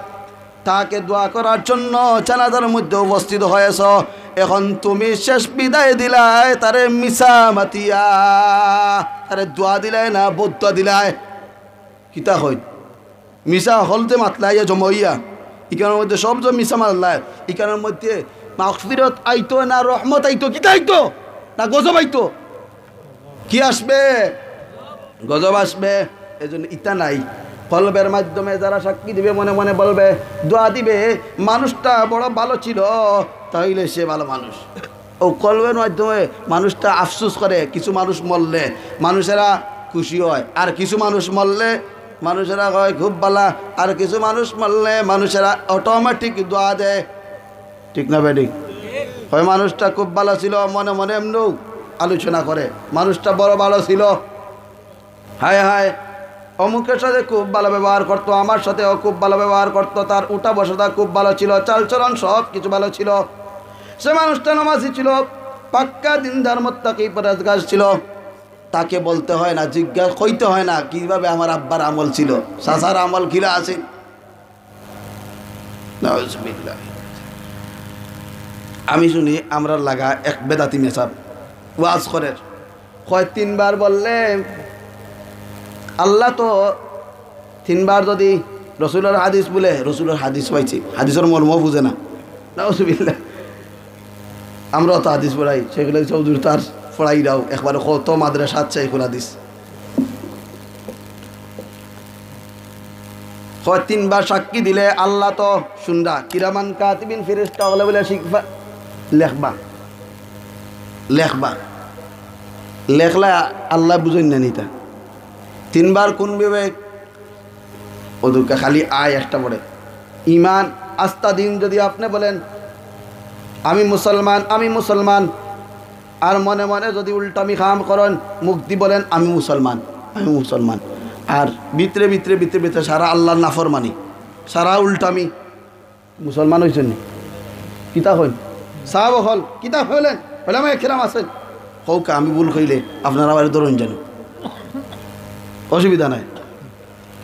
[SPEAKER 1] তাকে দোয়া করার জন্য জানাজার মধ্যে উপস্থিত হয়েছ এখন তুমি শেষ বিদায় দিলায় তারে মিছা মাতিয়া তারে দোয়া দিলায় না বদুয়া দিলায় কিতা হয় মিছা হল যে মাতলাইয়া জমাইয়া ইকানের মধ্যে সব যে মিছা মাতলায় ইকানের মধ্যে মাগফিরাত আইতো না রহমত আইতো কিতা আইতো না গজব আইতো কি আসবে গজব আসবে এজন্য ইতা নাই কলবের মাধ্যমে যারা সাক্ষী দিবে মনে মনে বলবে দোয়া দিবে মানুষটা বড় ভালো ছিল তাইলে সে ভালো মানুষ ও কলবের মাধ্যমে মানুষটা আফসোস করে কিছু মানুষ মরলে মানুষেরা খুশি হয় আর কিছু মানুষ মরলে মানুষেরা হয় খুব ভালো আর কিছু মানুষ মরলে মানুষেরা অটোমেটিক দোয়া দেয় ঠিক না বেটি হয় মানুষটা খুব ভালো ছিল মনে মনে এমনিও আলোচনা করে মানুষটা বড় ভালো ছিল হায় হায় অমুকের সাথে খুব ভালো ব্যবহার করতো আমার সাথেও খুব ভালো ব্যবহার করতো তার উঠা বসাটা খুব ভালো ছিল চালচলন সব কিছু ভালো ছিল সে মানুষটা নামাজি ছিল পাক্কা দিনদার মুত্তাকি পরহেজগার ছিল তাকে বলতে হয় না জিজ্ঞাসা কইতে হয় না কিভাবে আমার আব্বার আমল ছিল চাচার আমল কিলা আছে নাউযুবিল্লাহ আমি শুনি আমরা লাগা এক বেদাতি মেসাব ওয়াজ করে কয় 3 বার বললে আল্লাহ তো 3 বার যদি রসুলের হাদিস বলে রসুলের হাদিস পাইছি হাদিসের মর্ম বুঝে না নাউযুবিল্লাহ আমরাও তো হাদিস পড়াই সেগুলো চৌধুরী তার পড়াই দাও একবার কত মাদ্রাসা আছে এগুলো হাদিস কয় 3 বার সাক্ষী দিলে আল্লাহ তো শুনরা কিরামান কাতিবিন ফেরেশতা হলে বলে শিখবা লেখলা আল্লাহ বুঝেন না নিতা 3 বার কোন বিবেক ওদেরকে খালি আয় একটা পড়ে ইমান আস্থা দিন যদি আপনি বলেন আমি মুসলমান আর মনে মনে যদি উল্টামি খাম করেন মুক্তি বলেন আমি মুসলমান আর ভিতরে সারা আল্লাহর নাফরমানি সারা উল্টামি মুসলমান হয়েছেন কিতা হইন সাহাব হল কিতা হইলেন ওলামা কেরাম আছেন হোক আমি ভুল কইলে আপনারা আবার ধরুন যেন অসুবিধা নাই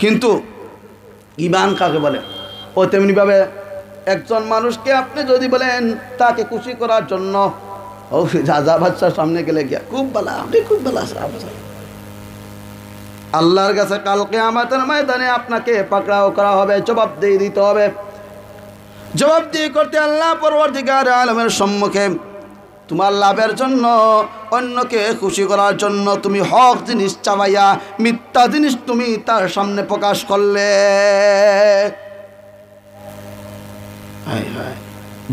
[SPEAKER 1] কিন্তু ইমান কাকে বলে ও তেমনিভাবে একজন মানুষকে আপনি যদি বলেন তাকে খুশি করার জন্য ও রাজা বাদশার সামনে গেলে গিয়া খুব ভালো আপনি খুব ভালো আল্লাহর কাছে কাল কিয়ামতের ময়দানে আপনাকে পাকড়াও করা হবে জবাবদিহি দিতে হবে জবাবদিহি করতে আল্লাহ পরবর্তীকার আলমের সম্মুখে তোমার লাভের জন্য অন্যকে খুশি করার জন্য তুমি হক জিনিস চাবাইয়া মিথ্যা জিনিস তুমি তার সামনে প্রকাশ করলে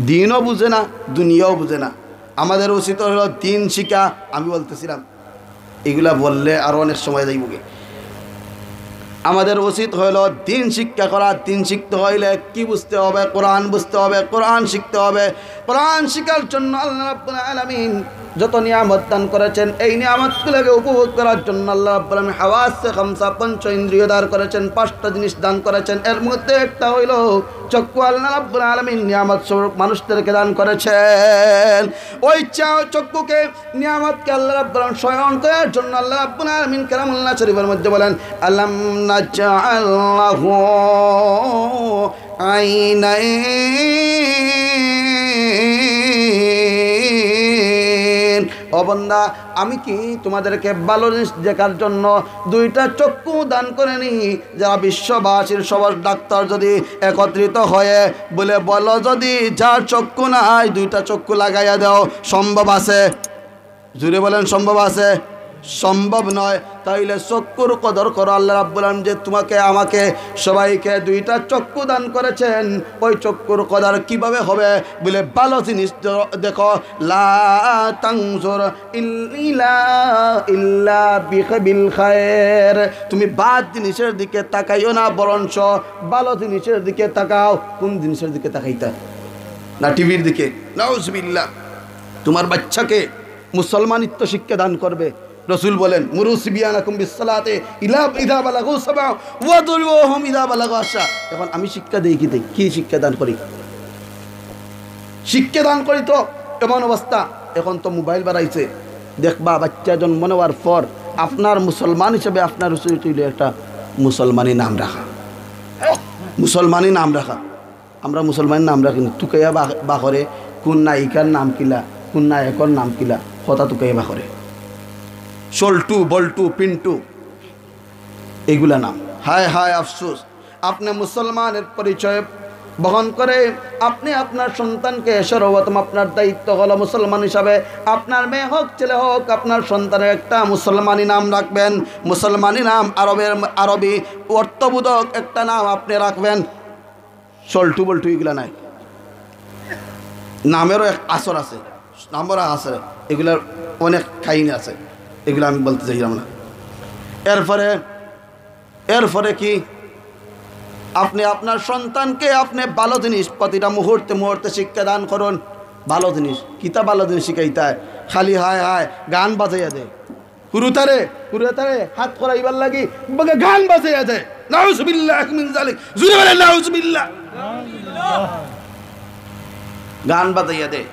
[SPEAKER 1] দিনও বুঝে না দুনিয়াও বুঝে না আমাদের উচিত হলো দিন শিখা আমি বলতেছিলাম এগুলা বললে আরও অনেক সময় যাইবগে। আমাদের উচিত হইল দিন শিক্ষা করা। দিন শিখতে হইলে কি বুঝতে হবে? কোরআন বুঝতে হবে, কোরআন শিখতে হবে। কোরআন শিখার জন্য আল্লাহ রাব্বুল আলামিন যত নিয়ামত দান করেছেন, এই নিয়ামতগুলোকে উপভোগ করার জন্য আল্লাহ রাব্বুল আলামিন হাওয়াসে খামসা, পঞ্চ ইন্দ্রিয় দান করেছেন, 5টা জিনিস দান করেছেন। এর মধ্যে একটা হইল চক্ষু। আল্লাহ রাব্বুল আলামিন নিয়ামত স্বরূপ মানুষদেরকে দান করেছেন। ওই চক্ষুকে, নিয়ামতকে আল্লাহ রাব্বুল আলামিন স্বয়ং করার জন্য আল্লাহ রাব্বুল আলামিন কালামুল্লাহ শরীফের মধ্যে বলেন, আলাম নাজআল লাহু আইনাইন। ও বান্দা, আমি কি তোমাদেরকে ভালো জিনিস দেখার জন্য 2টা চক্ষু দান করিনি? যারা বিশ্ববাসীর সবার ডাক্তার যদি একত্রিত হয়ে বলে বলো, যদি যার চক্ষু নাই 2টা চক্ষু লাগাইয়া দাও, সম্ভব আছে? জুড়ে বলেন সম্ভব আছে? সম্ভব নয়। তাইলে চক্ষুর কদর করো। আল্লাহ রাব্বুল আলামিন যে তোমাকে আমাকে সবাইকে 2টা চক্ষু দান করেছেন, ওই চক্ষুর কদর কিভাবে হবে? বলে ভালো জিনিস দেখো। লা তানজুর ইল্লা বিল খায়ের। তুমি বাদ জিনিসের দিকে তাকাইও না, বরঞ্চ ভালো জিনিসের দিকে তাকাও। কোন জিনিসের দিকে তাকাইতা? না টিভির দিকে? নাউজুবিল্লাহ। তোমার বাচ্চাকে মুসলমানিত্ব শিক্ষা দান করবে। রসুল বলেন, মুরু সিবিয়ানাকুম বিসসালাতে ইদা বালাগু সাবআ ওয়াদরিবুহুম ইদা বালাগু আশা। এখন আমি শিক্ষা দেই কি দেই? কি শিক্ষা দান করি? শিক্ষা দান করি তো এমন অবস্থা। এখন তো মোবাইল বাড়াইছে, দেখবা বাচ্চা জন্ম নেওয়ার পর আপনার মুসলমান হিসেবে আপনার উচিত হইল একটা মুসলমানি নাম রাখা। মুসলমানি নাম রাখা। আমরা মুসলমানি নাম রাখি না। তুকাইয়া বাখরে কোন নায়িকার নাম কিলা, কোন নায়কর নাম কিলা, কথা তুকাইয়া বাখরে। সল্টু, বল্টু, পিন্টু, এগুলা নাম। হায় হায় আফসোস। আপনি মুসলমানের পরিচয় বহন করে আপনি আপনার সন্তানকে, সর্বপ্রথম আপনার দায়িত্ব হলো মুসলমান হিসাবে আপনার মেয়ে হোক ছেলে হোক, আপনার সন্তানের একটা মুসলমানি নাম রাখবেন। মুসলমানি নাম আরবি অর্থবোধক একটা নাম আপনি রাখবেন। সল্টু বল্টু এগুলা নাই। নামেরও এক আসর আছে, নামেরও আছে, এগুলার অনেক কাহিনী আছে, এগুলো আমি বলতে চাইলাম না। এরপরে কি? আপনি আপনার সন্তানকে আপনি ভালো জিনিস প্রতিটা মুহূর্তে মুহূর্তে শিক্ষা দান করুন। ভালো জিনিস কিতা ভালো জিনিস শিখাইতায়? খালি হায় হায় গান বাজাইয়া দেয়, হুরুতারে হাত করাইবার লাগি গান বাজাইয়া দেয়। নাউজুবিল্লাহ মিন যালিক। জুরে বলেন নাউজুবিল্লাহ। গান বাজাইয়া দেয়।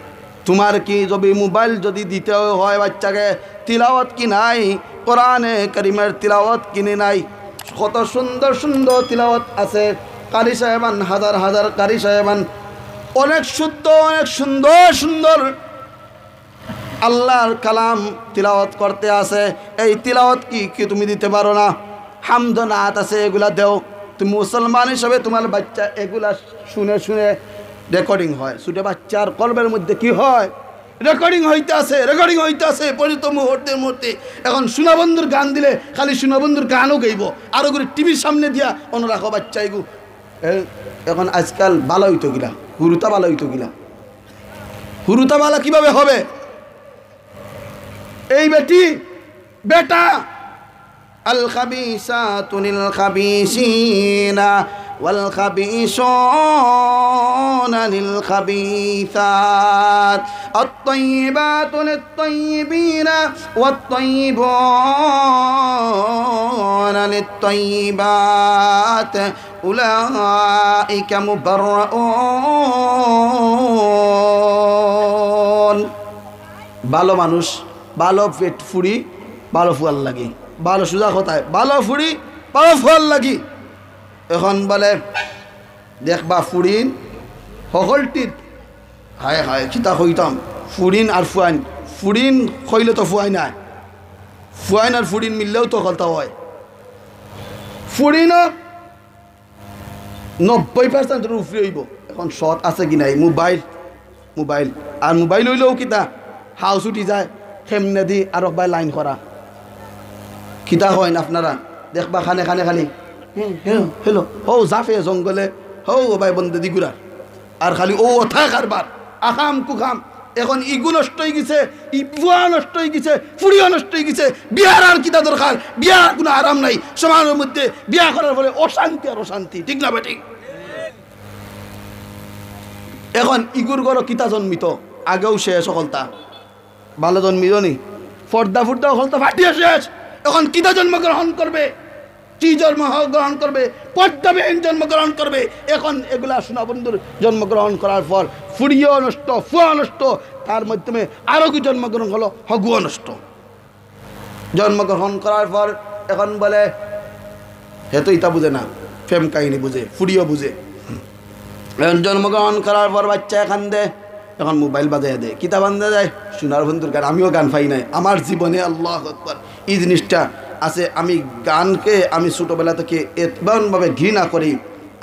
[SPEAKER 1] তোমার কি যদি মোবাইল যদি দিতে হয় বাচ্চাকে, তিলাওয়াত কি নাই? কোরআনে কারিমের তিলাওয়াত কিনে নাই? কত সুন্দর সুন্দর তিলাওয়াত আছে। কারি সাহেবান, হাজার হাজার কারি সাহেবান, অনেক শুদ্ধ, অনেক সুন্দর সুন্দর আল্লাহর কালাম তিলাওয়াত করতে আছে। এই তিলাওয়াত কি তুমি দিতে পারো না? হামদ নাত আছে, এগুলা দেও। তুমি মুসলমান হিসাবে তোমার বাচ্চা এগুলা শুনে শুনে রেকর্ডিং হয়। শুনে বাচ্চার কলবের মধ্যে কি হয়? রেকর্ডিং হইতে আছে পরিত মুহূর্তে। এখন সোনাবন্ধুর গান দিলে খালি সোনাবন্ধুর গানও গাইব, আরো করে টিভির সামনে দিয়া অন্য রাখো বাচ্চা এগু। এখন আজকাল ভালো হইতো গিলা, হুরুতা ভালো হইতো গিলা। হুরুতা ভালো কিভাবে হবে? এই বেটা আল খাবিসাতু লিল খাবিসিনা ওয়াল খাবিসুনা লিল খাবিসাত আত-তাইয়িবাতু লিত-তাইয়িবিনা ওয়াত-তাইয়িবুনা লিত-তাইয়িবাত উলাইকা মুবাররাউন। ভালো মানুষ, ভালো পেট ফুড়ি, ভালো ফুয়াল লাগি, ভালো সুজা কথায় ভালো ফুড়ি, ভালো ফুয়াল লাগি। এখন বলে দেখবা ফুড়িন সকলটির হায় হায় কিতা হইতাম। ফুড়িন আর ফুয়াইন, ফুড়িন খইলে তো ফুয়াই নাই, ফুয়াইন আর ফুড়িন মিললেও তো কথা হয়। ফুড়িনও 90% উপরে হইব। এখন শট আছে কি নাই? মোবাইল আর মোবাইল হইলেও কিতা হাউস উঠি যায়, খেমনে দি আর একবার লাইন করা। কিতা হয় না আপনারা দেখবা খানে খালি হেলো হো জাফে জঙ্গলে হো ভাই বন্দে দিগুরা আর খালি ও ওঠা কারবার আখাম কুখাম এখন ইগু নষ্ট হয়ে গেছে, ইবুয়া নষ্ট হয়ে গেছে, ফুড়িও নষ্ট হয়ে গেছে। বিয়ার আর কিতা দরকার? বিয়ার কোনো আরাম নাই। সমাজের মধ্যে বিয়া করার ফলে অশান্তি আর অশান্তি, ঠিক না বেঠিক? এখন ইগুর গড় কিতা জন্মিত, আগেও শেষ সকলতা ভালো জন্মিত নি, পর্দা ফুর্দা সকলতা ফাটিয়ে শেষ। এখন কিতা জন্মগ্রহণ করবে? কি জন্মগ্রহণ করবে? পর্দাবিহীন জন্মগ্রহণ করবে। এখন এগুলা শোনা বন্ধুর জন্মগ্রহণ করার পর ফুড়িও নষ্ট, ফুয়া নষ্ট, তার মাধ্যমে আরও কি জন্মগ্রহণ হলো, হগুও নষ্ট। জন্মগ্রহণ করার পর এখন বলে হে তো ইতা বুঝে না, প্রেম কাহিনী বুঝে, ফুড়িও বুঝে। এখন জন্মগ্রহণ করার পর বাচ্চা এখান দে, এখন মোবাইল বাজায় দেয়, কিতা বান্ধা যায় সোনার বন্ধুর গান। আমিও গান পাই নাই আমার জীবনে, আল্লাহ আকবার, এই জিনিসটা আছে। আমি গানকে আমি ছোটোবেলা থেকে এমনভাবে ঘৃণা করি,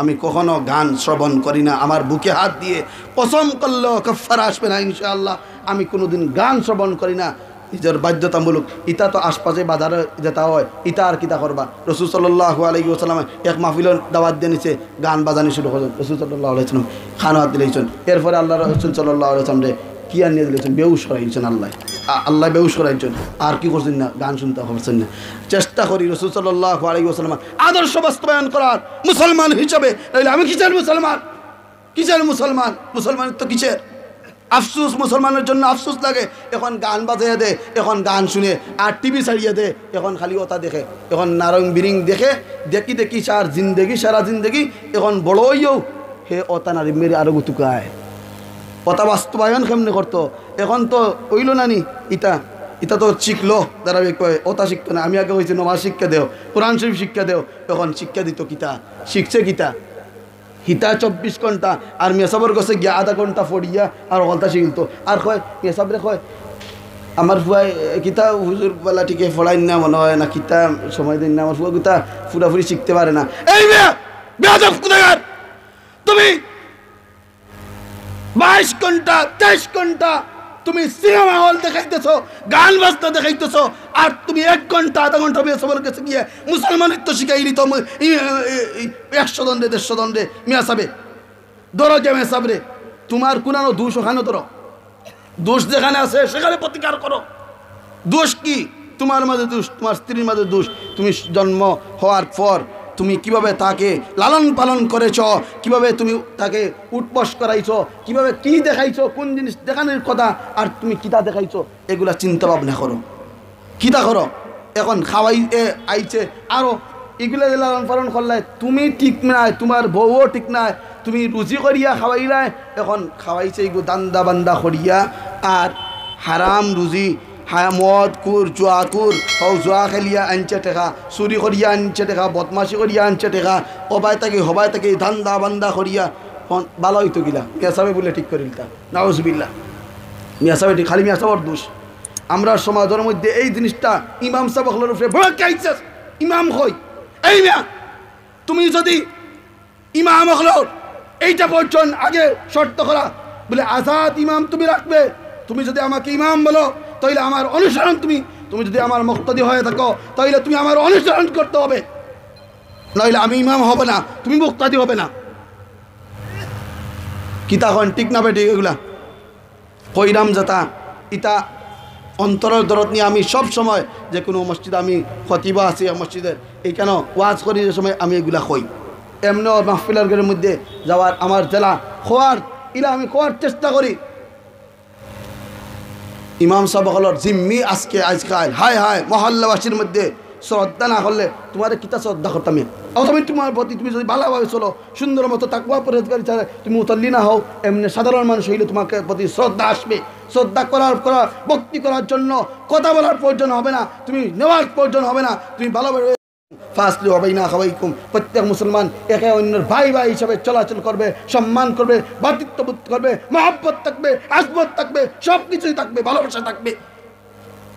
[SPEAKER 1] আমি কখনো গান শ্রবণ করি না। আমার বুকে হাত দিয়ে কসম করলেও কাফারা আসবে না ইনশাআল্লাহ, আমি কোনোদিন গান শ্রবণ করি না। নিজের বাধ্যতামূলক। ইতা তো আশপাশে বাজারে যেটা হয়, ইতা আর কিতা করবা। রসুল সাল্লাল্লাহু আলাইহি ওয়াসাল্লাম এক মাহফিলের দাওয়াত দিয়ে নিছে, গান বাজানি শুরু করেন রসুল সাল্লাল্লাহু আলাইহি ওয়াসাল্লাম, খান হাত দিলেছেন। এরপরে আল্লাহ রসুল সাল্লাল্লাহু আলাইহি ওয়াসাল্লাম কি আর নিয়ে দিলেছেন, বেউস করাইছেন। আল্লাহ বেউস করাইছেন, আর কি করছেন না, গান শুনতে পারছেন না। চেষ্টা করি রসুল সাল্লাল্লাহু আলাইহি ওয়াসাল্লাম আদর্শ বাস্তবায়ন করার মুসলমান হিসাবে। নইলে আমি কিসের মুসলমান? কিসের মুসলমান? মুসলমানের তো কিসের আফসোস, মুসলমানের জন্য আফসোস লাগে। এখন গান বাজাইয়া দে, এখন গান শুনে, আর টিভি ছাড়িয়ে দে, এখন খালি ওটা দেখে, এখন নারং বিরিং দেখে, দেখি দেখি সার জিন্দেগি, সারা জিন্দেগি এখন বড় হইও হে ওটা নারী মেরে আরো গুতুকায়। ওটা বাস্তবায়ন কেমনে করতো? এখন তো ওইল না নি, ইটা তো শিখলো ধারাবাহিক কয়, ওটা শিখতো না। আমি আগে হয়েছি নমাজ শিক্ষা দেও, কোরআন শরীফ শিক্ষা দেও, এখন শিক্ষা দিত কিতা, শিখছে কিতা হিতা 24 ঘন্টা, আর মেসাবর গছে গিয়া আধা ঘন্টা ফড়িয়া আর অকলতা শিখতো। আর কয় মেসাবরে কয় আমার ফুয়াই কিতা হুজুর বেলা টিকে ফড়াই না মনে হয় না, কিতা সময় দিন না, আমার ফুয়া কিতা ফুরাফুরি শিখতে পারে না। এই তুমি 22 ঘন্টা 23 ঘন্টা তুমি সিনেমা হল দেখাইতেছ, গান বাজনা দেখাইতেছ, আর তুমি 1 ঘন্টা আধা ঘন্টা মেসাবের কাছে গিয়ে মুসলমানিত্ব শিখাইলি। তো 100 দণ্ডে 150 দণ্ডে মেসাবে ধরো কে মেসাবরে, তোমার কোনানো দোষ ওখানে ধরো, দোষ যেখানে আছে সেখানে প্রতিকার করো। দোষ কি? তোমার মাঝে দোষ, তোমার স্ত্রীর মাঝে দোষ। তুমি জন্ম হওয়ার পর তুমি কিভাবে তাকে লালন পালন করেছ, কিভাবে তুমি তাকে উঠবস করাইছো, কিভাবে কি দেখাইছো, কোন জিনিস দেখানোর কথা, আর তুমি কিতা দেখাইছো, এগুলা চিন্তা ভাবনা করো, কিতা করো। এখন খাওয়াই আইছে আরও এগুলা লালন পালন করলে তুমি ঠিক নাই, তোমার বউও ঠিক নাই, তুমি রুচি করিয়া খাওয়াইলাই, এখন খাওয়াইছে এগুলো দান্দা বান্দা করিয়া, আর হারাম রুজি, মদ কুর জুয়া কুর, জুয়া খেলিয়া আনছে টেকা, চুরি করিয়া আনছে টেকা, বদমাশি করিয়া আনছে টেকা, হবাই তাকে ধান্দা বান্দা করিয়া ভালো হইতো গিলা। মেসাবে বলে ঠিক করিল তা নাউজুবিল্লাহ, মেসাবে ঠিক, খালি মেসাবর দোষ। আমরা সমাজের মধ্যে এই জিনিসটা ইমাম সাহেব হলের উপরে বড় খাইছে। ইমাম হই এই মিয়া, তুমি যদি ইমাম হল এইটা পর্যন্ত আগে শর্ত করা বলে আজাদ ইমাম তুমি রাখবে, তুমি যদি আমাকে ইমাম বলো তাইলে আমার অনুসরণ, তুমি যদি আমার মুক্তাদি হয়ে থাকো তাইলে তুমি আমার অনুসরণ করতে হবে, নইলে আমি ইমাম হবে না, তুমি মুক্তাদি হবে না। কিতা হন ঠিক না বেটি? এগুলা কইরাম যাতা ইতা অন্তরের দরদ নিয়ে আমি সব সময় যে কোনো মসজিদে আমি খতিবা আছি মসজিদের, এইখানে ওয়াজ করি যে সময় আমি এগুলা কই। এমনিও মাহফিলের ঘরের মধ্যে যাওয়ার আমার জেলা খোয়ার আমি খোয়ার চেষ্টা করি। ইমাম সাহেব হলর জিম্মি আজকাল হায় হায় মহল্লাবাসীর মধ্যে শ্রদ্ধা না করলে তোমার কিতা শ্রদ্ধা করতাম। অথবা তোমার প্রতি তুমি যদি ভালোভাবে চলো, সুন্দর মতো তাকওয়া পরহেজগারি ছাড়া তুমি মুতাল্লি না হও, এমনি সাধারণ মানুষ হইলে তোমাকে প্রতি শ্রদ্ধা আসবে। শ্রদ্ধা করার ভক্তি করার জন্য কথা বলার প্রয়োজন হবে না, তুমি নেওয়ার প্রয়োজন হবে না, তুমি ভালোভাবে ফাসলি হবে না খাওয়াইকুম। প্রত্যেক মুসলমান একে অন্যের ভাই ভাই হিসাবে চলাচল করবে, সম্মান করবে, ভ্রাতৃত্ববোধ করবে, মহব্বত থাকবে, আসবত থাকবে, সব কিছুই থাকবে, ভালোবাসা থাকবে।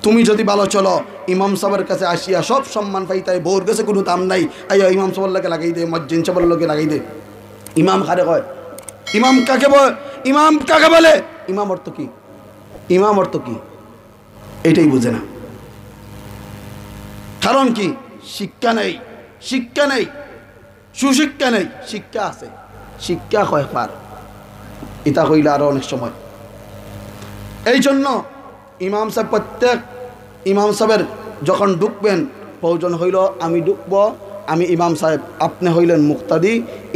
[SPEAKER 1] তুমি যদি ভালো চলো, ইমাম সাহেবের কাছে আসিয়া সব সম্মান পাইতাই, বউর কাছে কোনো দাম নাই, আইয়া ইমাম সাহেবের লোকে লাগাই দে, মজ্জিন সাহেবের লোকে লাগাই দে। ইমাম কারে কয়? ইমাম কাকে বলে? ইমাম কাকে বলে? ইমাম অর্থ কি? ইমাম অর্থ কি এটাই বুঝে না। কারণ কি? শিক্ষা নেই, শিক্ষা নেই, সুশিক্ষা নেই। শিক্ষা আছে, শিক্ষা কয় পার, এটা কইলে আরো অনেক সময় এই জন্য ইমাম সাহেব প্রত্যেক ইমাম সাহেবের যখন ঢুকবেন প্রয়োজন হইল আমি ঢুকব, আমি ইমাম সাহেব, আপনি হইলেন মুক্তাদি।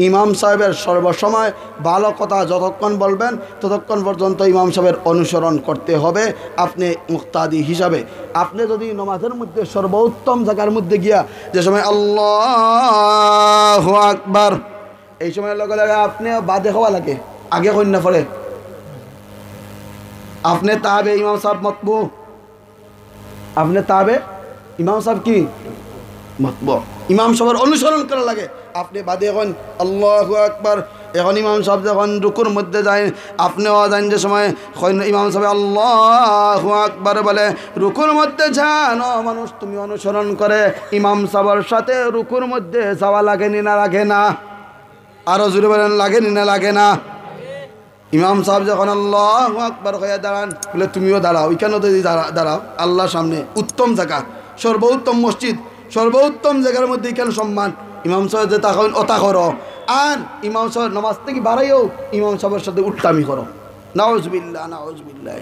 [SPEAKER 1] ইমাম সাহেবের সর্বসময় ভালো কথা যতক্ষণ বলবেন ততক্ষণ পর্যন্ত ইমাম সাহেবের অনুসরণ করতে হবে আপনি মুক্তাদি হিসাবে। আপনি যদি নমাজের মধ্যে সর্বোত্তম জায়গার মধ্যে গিয়া যে সময় আল্লাহু আকবার এই সময় লগে লগে আপনি বাদে হওয়া লাগে, আগে কন্যা পড়ে আপনি তাবে ইমাম সাহেব মতবু, আপনি তাবে ইমাম সাহেব কি মতবু, ইমাম সাহেবের অনুসরণ করা লাগে। আপনি বাদে এখন আল্লাহু আকবার, এখন ইমাম সাহেব যখন রুকুর মধ্যে যায় আপনিও যান যে সময় ইমাম সাহেব আল্লাহু আকবার বলে রুকুর মধ্যে যান, মানুষ তুমি অনুসরণ করে ইমাম সাহেবের সাথে রুকুর মধ্যে যাওয়া লাগেনি না লাগে না? আরো জোরে বলেন লাগেনি না লাগে না? ইমাম সাহেব যখন আল্লাহু আকবার হয়ে দাঁড়ান বলে তুমিও দাঁড়াও, কেন যদি দাঁড়াও আল্লাহর সামনে উত্তম জায়গা, সর্বোত্তম মসজিদ, সর্বোত্তম জায়গার মধ্যে কেন সম্মান? ইমাম সাহেব যে তখন ওতা করো, আর ইমাম সাহেব নামাজ থেকে বাড়াইও ইমাম সাহেবের সাথে উল্টামি করো। নাউজুবিল্লাহ নাউজুবিল্লাহ।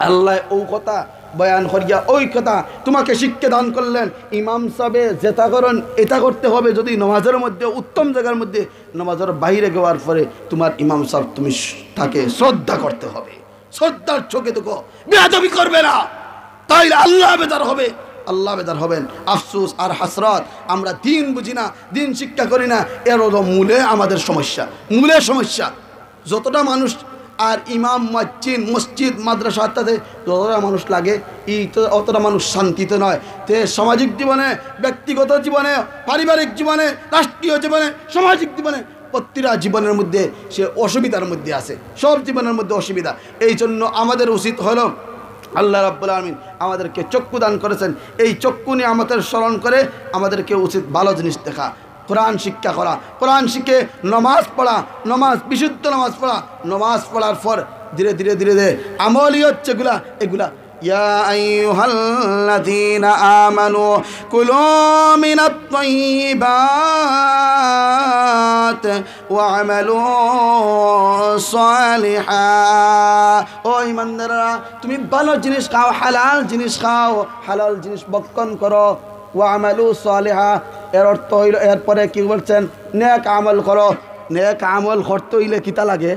[SPEAKER 1] আল্লাহ ও কথা বয়ান করিয়া ওই কথা তোমাকে শিক্ষা দান করলেন। ইমাম সাহেবে যেটা করেন এটা করতে হবে। যদি নামাজের মধ্যে উত্তম জায়গার মধ্যে নামাজের বাইরে যাওয়ার পরে তোমার ইমাম সাহেব তুমি তাকে শ্রদ্ধা করতে হবে, শ্রদ্ধার চোখে দেখো, বেয়াদবি করবে না, তাইলে আল্লাহ বেজার হবে, আল্লাহ বেজার হবেন। আফসোস আর হাসরাত, আমরা দিন বুঝি না, দিন শিক্ষা করি না, এর মূলে আমাদের সমস্যা, মূলে সমস্যা। যতটা মানুষ আর ইমাম মসজিদ মাদ্রাসাতে যতটা মানুষ লাগে অতটা মানুষ শান্তিতে নয়। তে সামাজিক জীবনে, ব্যক্তিগত জীবনে, পারিবারিক জীবনে, রাষ্ট্রীয় জীবনে, সামাজিক জীবনে, প্রতিটা জীবনের মধ্যে সে অসুবিধার মধ্যে আছে, সব জীবনের মধ্যে অসুবিধা। এই জন্য আমাদের উচিত হলো আল্লাহ রাব্বুল আলামিন আমাদেরকে চক্ষু দান করেছেন, এই চক্ষু নিয়ে আমাদের স্মরণ করে আমাদেরকে উচিত ভালো জিনিস দেখা, কোরআন শিক্ষা করা, কোরআন শিখে নমাজ পড়া, নমাজ বিশুদ্ধ নমাজ পড়া, নমাজ পড়ার পর ধীরে ধীরে ধীরে ধীরে আমলই হচ্ছে এগুলা ইয়া আইয়ুহাল্লাযীনা আমানু কুলু মিনাত তাইয়্যিবাত ওয়া আমালু সালিহা। ও ঈমানদাররা, তুমি ভালো জিনিস খাও, হালাল জিনিস খাও, হালাল জিনিস ভক্ষণ করো। ওয়া আমালু সালিহা, এর অর্থ হইল, এরপরে কি বলছেন, নেক আমল করো। নেক আমল করতে হইলে কিতা লাগে?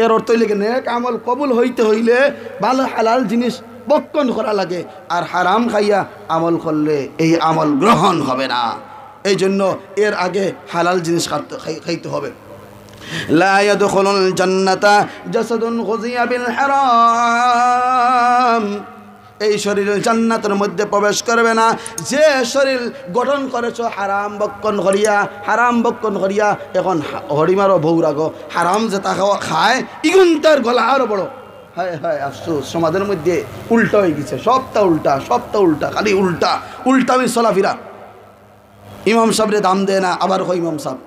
[SPEAKER 1] এর অর্থ হইলে নেক আমল কবুল হইতে হইলে ভালো হালাল জিনিস ভক্ষণ করা লাগে, আর হারাম খাইয়া আমল করলে এই আমল গ্রহণ হবে না। এই জন্য এর আগে হালাল জিনিস খাইতে হবে। লা ইয়াদখুলুল জান্নাতা জাসাদুন গুযিয়া বিল হারাম, এই শরীর জান্নাতের মধ্যে প্রবেশ করবে না যে শরীর গঠন করেছ হারাম বক্ষণ করিয়া, হারাম বক্ষণ করিয়া। এখন হরিমারও বৌরাগো হারাম যেটা খায় ইগুন তার গলা আরো বড়। হায় হায় আফসোস, সমাজের মধ্যে উল্টা হয়ে গেছে, সবটা উল্টা, সবটা উল্টা, খালি উল্টা উল্টামি চলাফেরা। ইমাম সাহেবরে দাম দেয় না, আবার হয় ইমাম সাহেব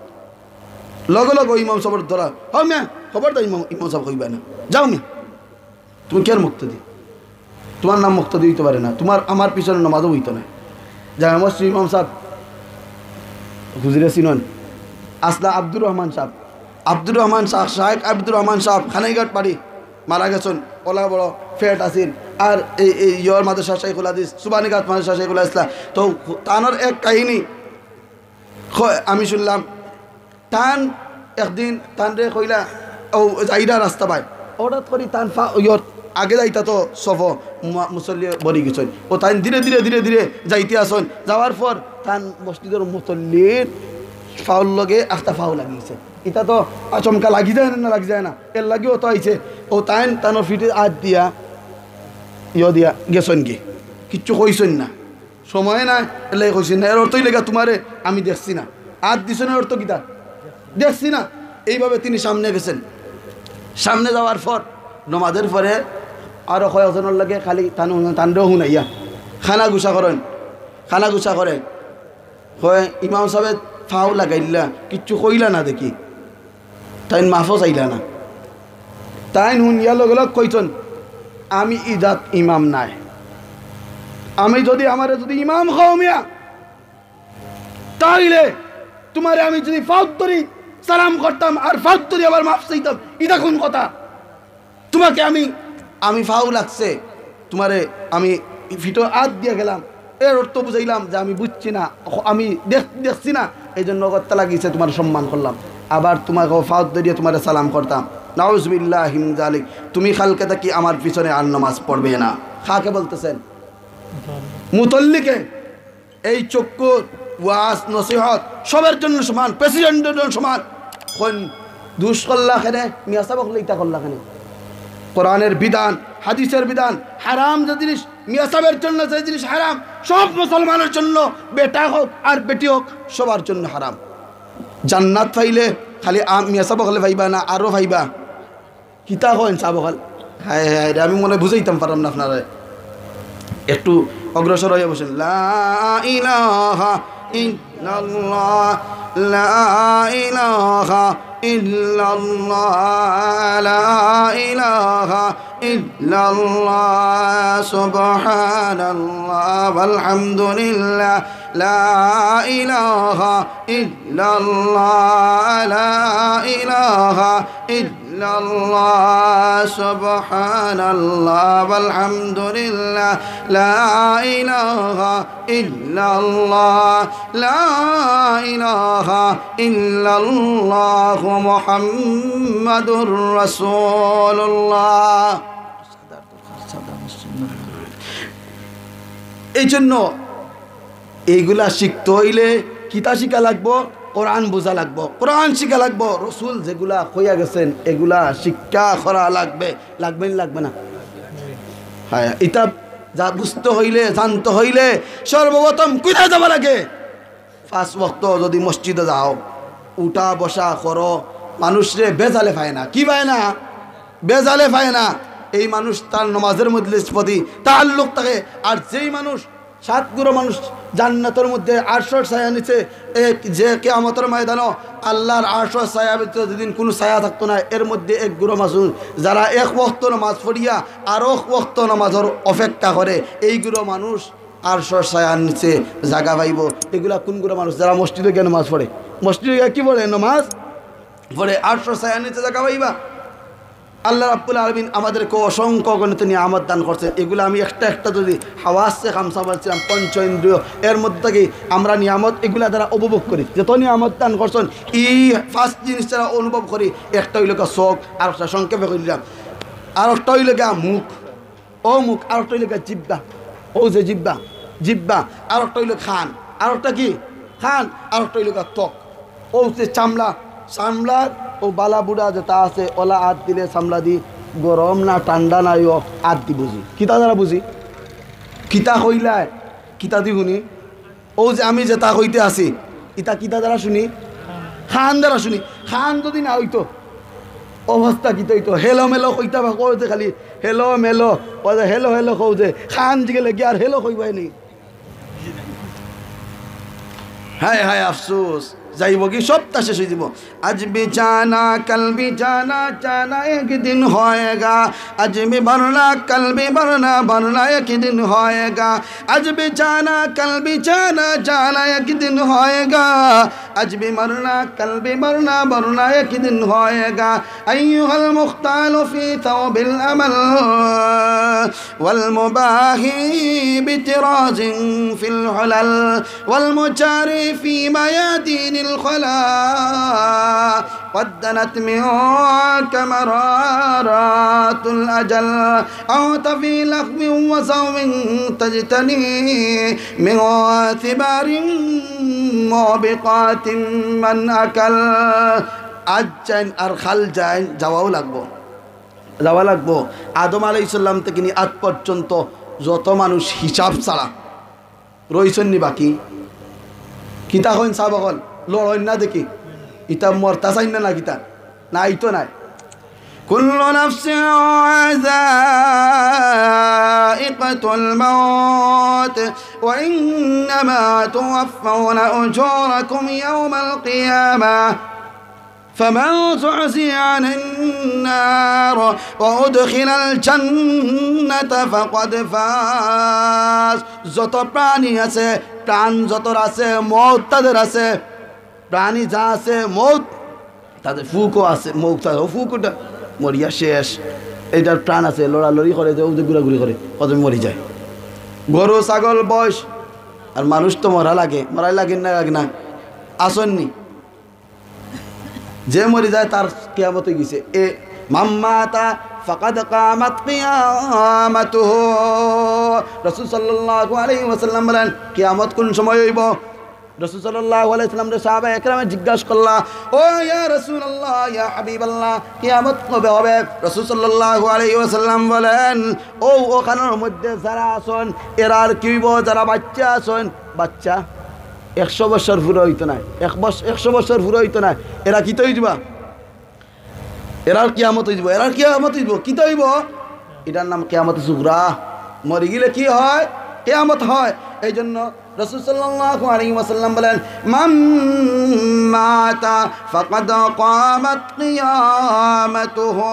[SPEAKER 1] লগে লগে ইমাম সাহেবের ধরা, হয় মিয়া খবরদার ইমাম সাহেব কইবা না, যাও মিয়া তুমি কেন মুক্তি, তোমার নাম মুক্তি হইতে পারে না, তোমার আমার পিছনে নামাজও হইতো না। জামে মসজিদ ইমাম সাহেব হুজুরে চিনন আসলা আব্দুর রহমান সাহেব, আব্দুর রহমান সাহেব আব্দুর রহমান সাহেব খানাইঘাট বাড়ি, মারা গেছেন। ওলা বড় ফেট আসিন। আর এই ইয়র মাদ্রাসা শাইখুল হাদিস, সুবানীঘাট মাদ্রাসা শাইখুল ইসলাম। তো তানোর এক কাহিনী আমি শুনলাম। টান একদিন টান রে কইলা ও যাইরা রাস্তা পায়, হঠাৎ করি টান ইয়র আগে যাইতা তো সফ মুসল্লি বলি গেছেন, ও তাই ধীরে ধীরে ধীরে ধীরে যাইতে আসন। যাওয়ার পর তান মসজিদের মুসল্লির ফাউল লগে একটা ফাউল লাগিয়েছে। এটা তো আচমকা লাগি যায় না, লাগি যায় না, এর লাগিও তো আইছে। ও তাই তানোর ফিটে আজ দিয়া দিয়া গেছেন কি কিচ্ছু কইছেন না, সময় নাই এলে কইছেন না। এর অর্থই লেগা তোমারে আমি দেখছি না, আজ দিছেন এর অর্থ কিতা দেখছি না। এইভাবে তিনি সামনে গেছেন। সামনে যাওয়ার পর নমাজের পরে আরও কয়েকজনের লাগে খালি তানরেও শুনাইয়া খানা গুছা করেন, খানা গুছা করে হয় ইমাম সাহেব ফাও লাগাইলা কিচ্ছু কইলা না দেখি, তাই মাফও চাইলা না। তাই শুনিয়া লগে লগ কইছেন আমি ইজাত ইমাম নাই, আমি যদি আমারে যদি ইমাম খাও মিয়া তাইলে তোমারে আমি যদি ফাউত ধরি সালাম করতাম আর ফাউত ধরি আবার মাফ চাইতাম, এটা কোন কথা? তোমাকে আমি আমি ফাউ লাগছে তোমারে আমি ফিটো হাত দিয়ে গেলাম, এর অর্থ বুঝাইলাম যে আমি বুঝছি না, আমি দেখছি না, এই জন্য গত্তা লাগিয়েছে তোমার সম্মান করলাম। আবার তোমাকে ফাউদ দিয়ে তোমার সালাম করতাম, নাউজুবিল্লাহি মিন যালিক। তুমি কালকে থেকে আমার পিছনে আর নামাজ পড়বে না। কাকে বলতেছেন? মুতল্লিকে। এই চক্ষু ওয়াজ নসিহত সবার জন্য সমান, প্রেসিডেন্টের জন্য সমান। কোন দুষ করলা কেনে, মিয়া সাহেব ইটা করলা কেনে? কোরআনের বিধান, হাদিসের বিধান, হারাম যে জিনিস মিয়া সাহেবের জন্য যে জিনিস হারাম, সব মুসলমানের জন্য, বেটা হোক আর বেটি হোক সবার জন্য হারাম। জান্নাত পাইলে খালি মিয়া সাহেব হলে ভাইবা না, আরও ভাইবা কিতা হয় সাহেব হল। হ্যাঁ হ্যাঁ, আমি মনে বুঝাইতাম পারলাম না আপনারা, একটু অগ্রসর হয়ে বসেন। লা ইলাহা ইল্লাল্লাহ, লা ইলাহা ইল্লাল্লাহ, লা ইলাহা ইল্লাল্লাহ, সুবহানাল্লাহ ওয়ালহামদুলিল্লাহ, লা ইলাহা ইল্লাল্লাহ, লা ইলাহা ইল্লাল্লাহ, সুবহানাল্লাহ ওয়ালহামদুলিল্লাহ, লা ইলাহা ইল্লাল্লাহ, লা ইলাহা ইল্লাল্লাহ, মুহাম্মাদুর রাসূলুল্লাহ। এই জন্য এইগুলা শিখতে হইলে কিতা শিখা লাগবো? কোরআন বোঝা লাগবো, কোরআন শিখা লাগবো, রসুল যেগুলা কইয়া গেছেন এগুলা শিক্ষা করা লাগবে। লাগবে না লাগবে না? হ্যাঁ, এটা যা বুঝতে হইলে জানতে হইলে সর্বপ্রথম কোথায় যাওয়া লাগে? 5 ওয়াক্ত যদি মসজিদে যাও, উঠা বসা করো, মানুষরে বেজালে পায় না। কি পায় না? বেজালে পায় না। এই মানুষ তার নমাজের মধ্যে প্রতি তাল্লুক থাকে। আর যেই মানুষ 7 গুরু মানুষ জান্নাতের মধ্যে 800 ছায়া নিচে, যে কিয়ামতের ময়দানে আল্লাহর 800 ছায়া ভিতরে যেদিন কোনো ছায়া থাকতো না, এর মধ্যে 1 গুরু মানুষ যারা 1 ওয়াক্ত নামাজ পড়িয়া আর 1 ওয়াক্ত নামাজের অপেক্ষা করে, এই গুরু মানুষ 800 ছায়ার নিচে জায়গা পাইব। এগুলা কোন গুরু মানুষ? যারা মসজিদে গিয়ে নামাজ পড়ে। মসজিদে গিয়ে কী পড়ে? নামাজ পড়ে। 800 ছায়ার নিচে জায়গা পাইবা। আল্লাহ রাব্বুল আলামিন আমাদেরকে অসংখ্য গণিত নিয়ামত দান করছেন। এগুলো আমি একটা একটা যদি হাওয়াসে খামসা বলছিলাম, 5 ইন্দ্রিয়, এর মধ্যে থেকে আমরা নিয়ামত এগুলা দ্বারা উপভোগ করি। যত নিয়ামত দান করছেন এই 5 জিনিস দ্বারা অনুভব করি। একটা হইল চোখ, আর একটা সংক্ষেপে করিলাম, আর একটা হইল মুখ, ও মুখ, আর একটা হইল জিব্বা, ও যে জিব্বা, জিব্বা, আর একটা হইল খান, আর একটা কি খান, আর একটা হইল ত্বক, ও যে চামড়া, চামড়ার ও বালা বুড়া যেটা আছে ওলা হাত দিলে চামড়া দি গরম না ঠান্ডা নাই, ও হাত দি বুঝি। কিতা দ্বারা বুঝি? কিতা হইলায় কিতা দি শুনি। ও যে আমি যেটা হইতে আছি ইটা কিতা দ্বারা শুনি? খান দ্বারা শুনি। খান যদি না হইতো অবস্থা কিতা হইতো? হেলো মেলো কইতা বা কও যে খালি হেলো মেলো, ও যে হেলো হেলো কও যে খান জিগেলে কি আর হেলো কইবাই নি? হায় হায় আফসোস, যাইব কি সবটা শেষ হয়ে যাব। আজ भी जाना कल भी जाना, जाना एक दिन होएगा। आज भी मरना कल भी मरना, मरना एक दिन होएगा। आज भी जाना कल भी जाना, जाना एक दिन होएगा। आज भी मरना कल भी मरना, मरना एक दिन होएगा। अय्युहल मुख्ताल फी थौबिल अमल والمباهي بطراز في الحلل والمجاري في ميادين الخلا قد دنت منك مرارات الأجل أو في لخم وصوم تجتني من ثمار موبقات من أكل। আজ যাইন আর খাল যাইন যাওয়াও লাগবো, যাওয়া লাগবো। আদম আলাইহিস সালাম থেকে নিয়ে আজ পর্যন্ত যত মানুষ হিসাব ছাড়া রইছেন নি বাকি। কিতা হইন সাহাবাগণ লড়ইন না দেখি ইতা মরতা চাইন না কিতা না, ইতো নাই। কুল্লু নাফসিন যায়িকাতুল মাউত ওয়া ইন্নামা তুওয়াফাউনা উজুরাকুম ইয়াওমাল কিয়ামাহ فمن زحزح عن النار وأدخل الجنة فقد فاز। যত প্রাণী আছে, প্রাণ যত আছে, মৌত তাদের আছে। প্রাণী যা আছে মৌত তাদের, ফুকও আছে, মৌত ফুকটা মরিয়া শেষ। এইটার প্রাণ আছে, লড়ালড়ি করে যে ঘুরাঘুরি করে কত মরি যায়। গরু ছাগল বয়স, আর মানুষ তো মরাই লাগে না আসননি, যে মরি যায় তার কিয়ামত হয়ে গেছে। এ মাম্মাতা ফাকাদ কামাত কিয়ামাতুহু। রাসূল সাল্লাল্লাহু আলাইহি ওয়াসাল্লাম বলেন কিয়ামত কোন সময় হইব? রাসূল সাল্লাল্লাহু আলাইহি ওয়াসাল্লাম সাহাবায়ে কেরামে জিজ্ঞাসা করলা, ও ইয়া রাসূলুল্লাহ ইয়া হাবিবাল্লাহ কিয়ামত কবে হবে? রাসূল সাল্লাল্লাহু আলাইহি ওয়াসাল্লাম বলেন, ও ওখানের মধ্যে যারা আছেন এরা আর কি হইব? যারা বাচ্চা আছেন, বাচ্চা 100 বছর পুরো হইতো না, 100 বছর পুরো হইতো না, এরা কি তো হইবা? এরার কিয়ামত হইব, এরার কিয়ামত হইব, কি তো হইব? এটার নাম কিয়ামত সুগরা। মরে গেলে কি হয়? কিয়ামত হয়। এই জন্য রাসূল সাল্লাল্লাহু আলাইহি ওয়াসাল্লাম বলেন, মান মাতা ফাকাদ কামাত কিয়ামাতুহু।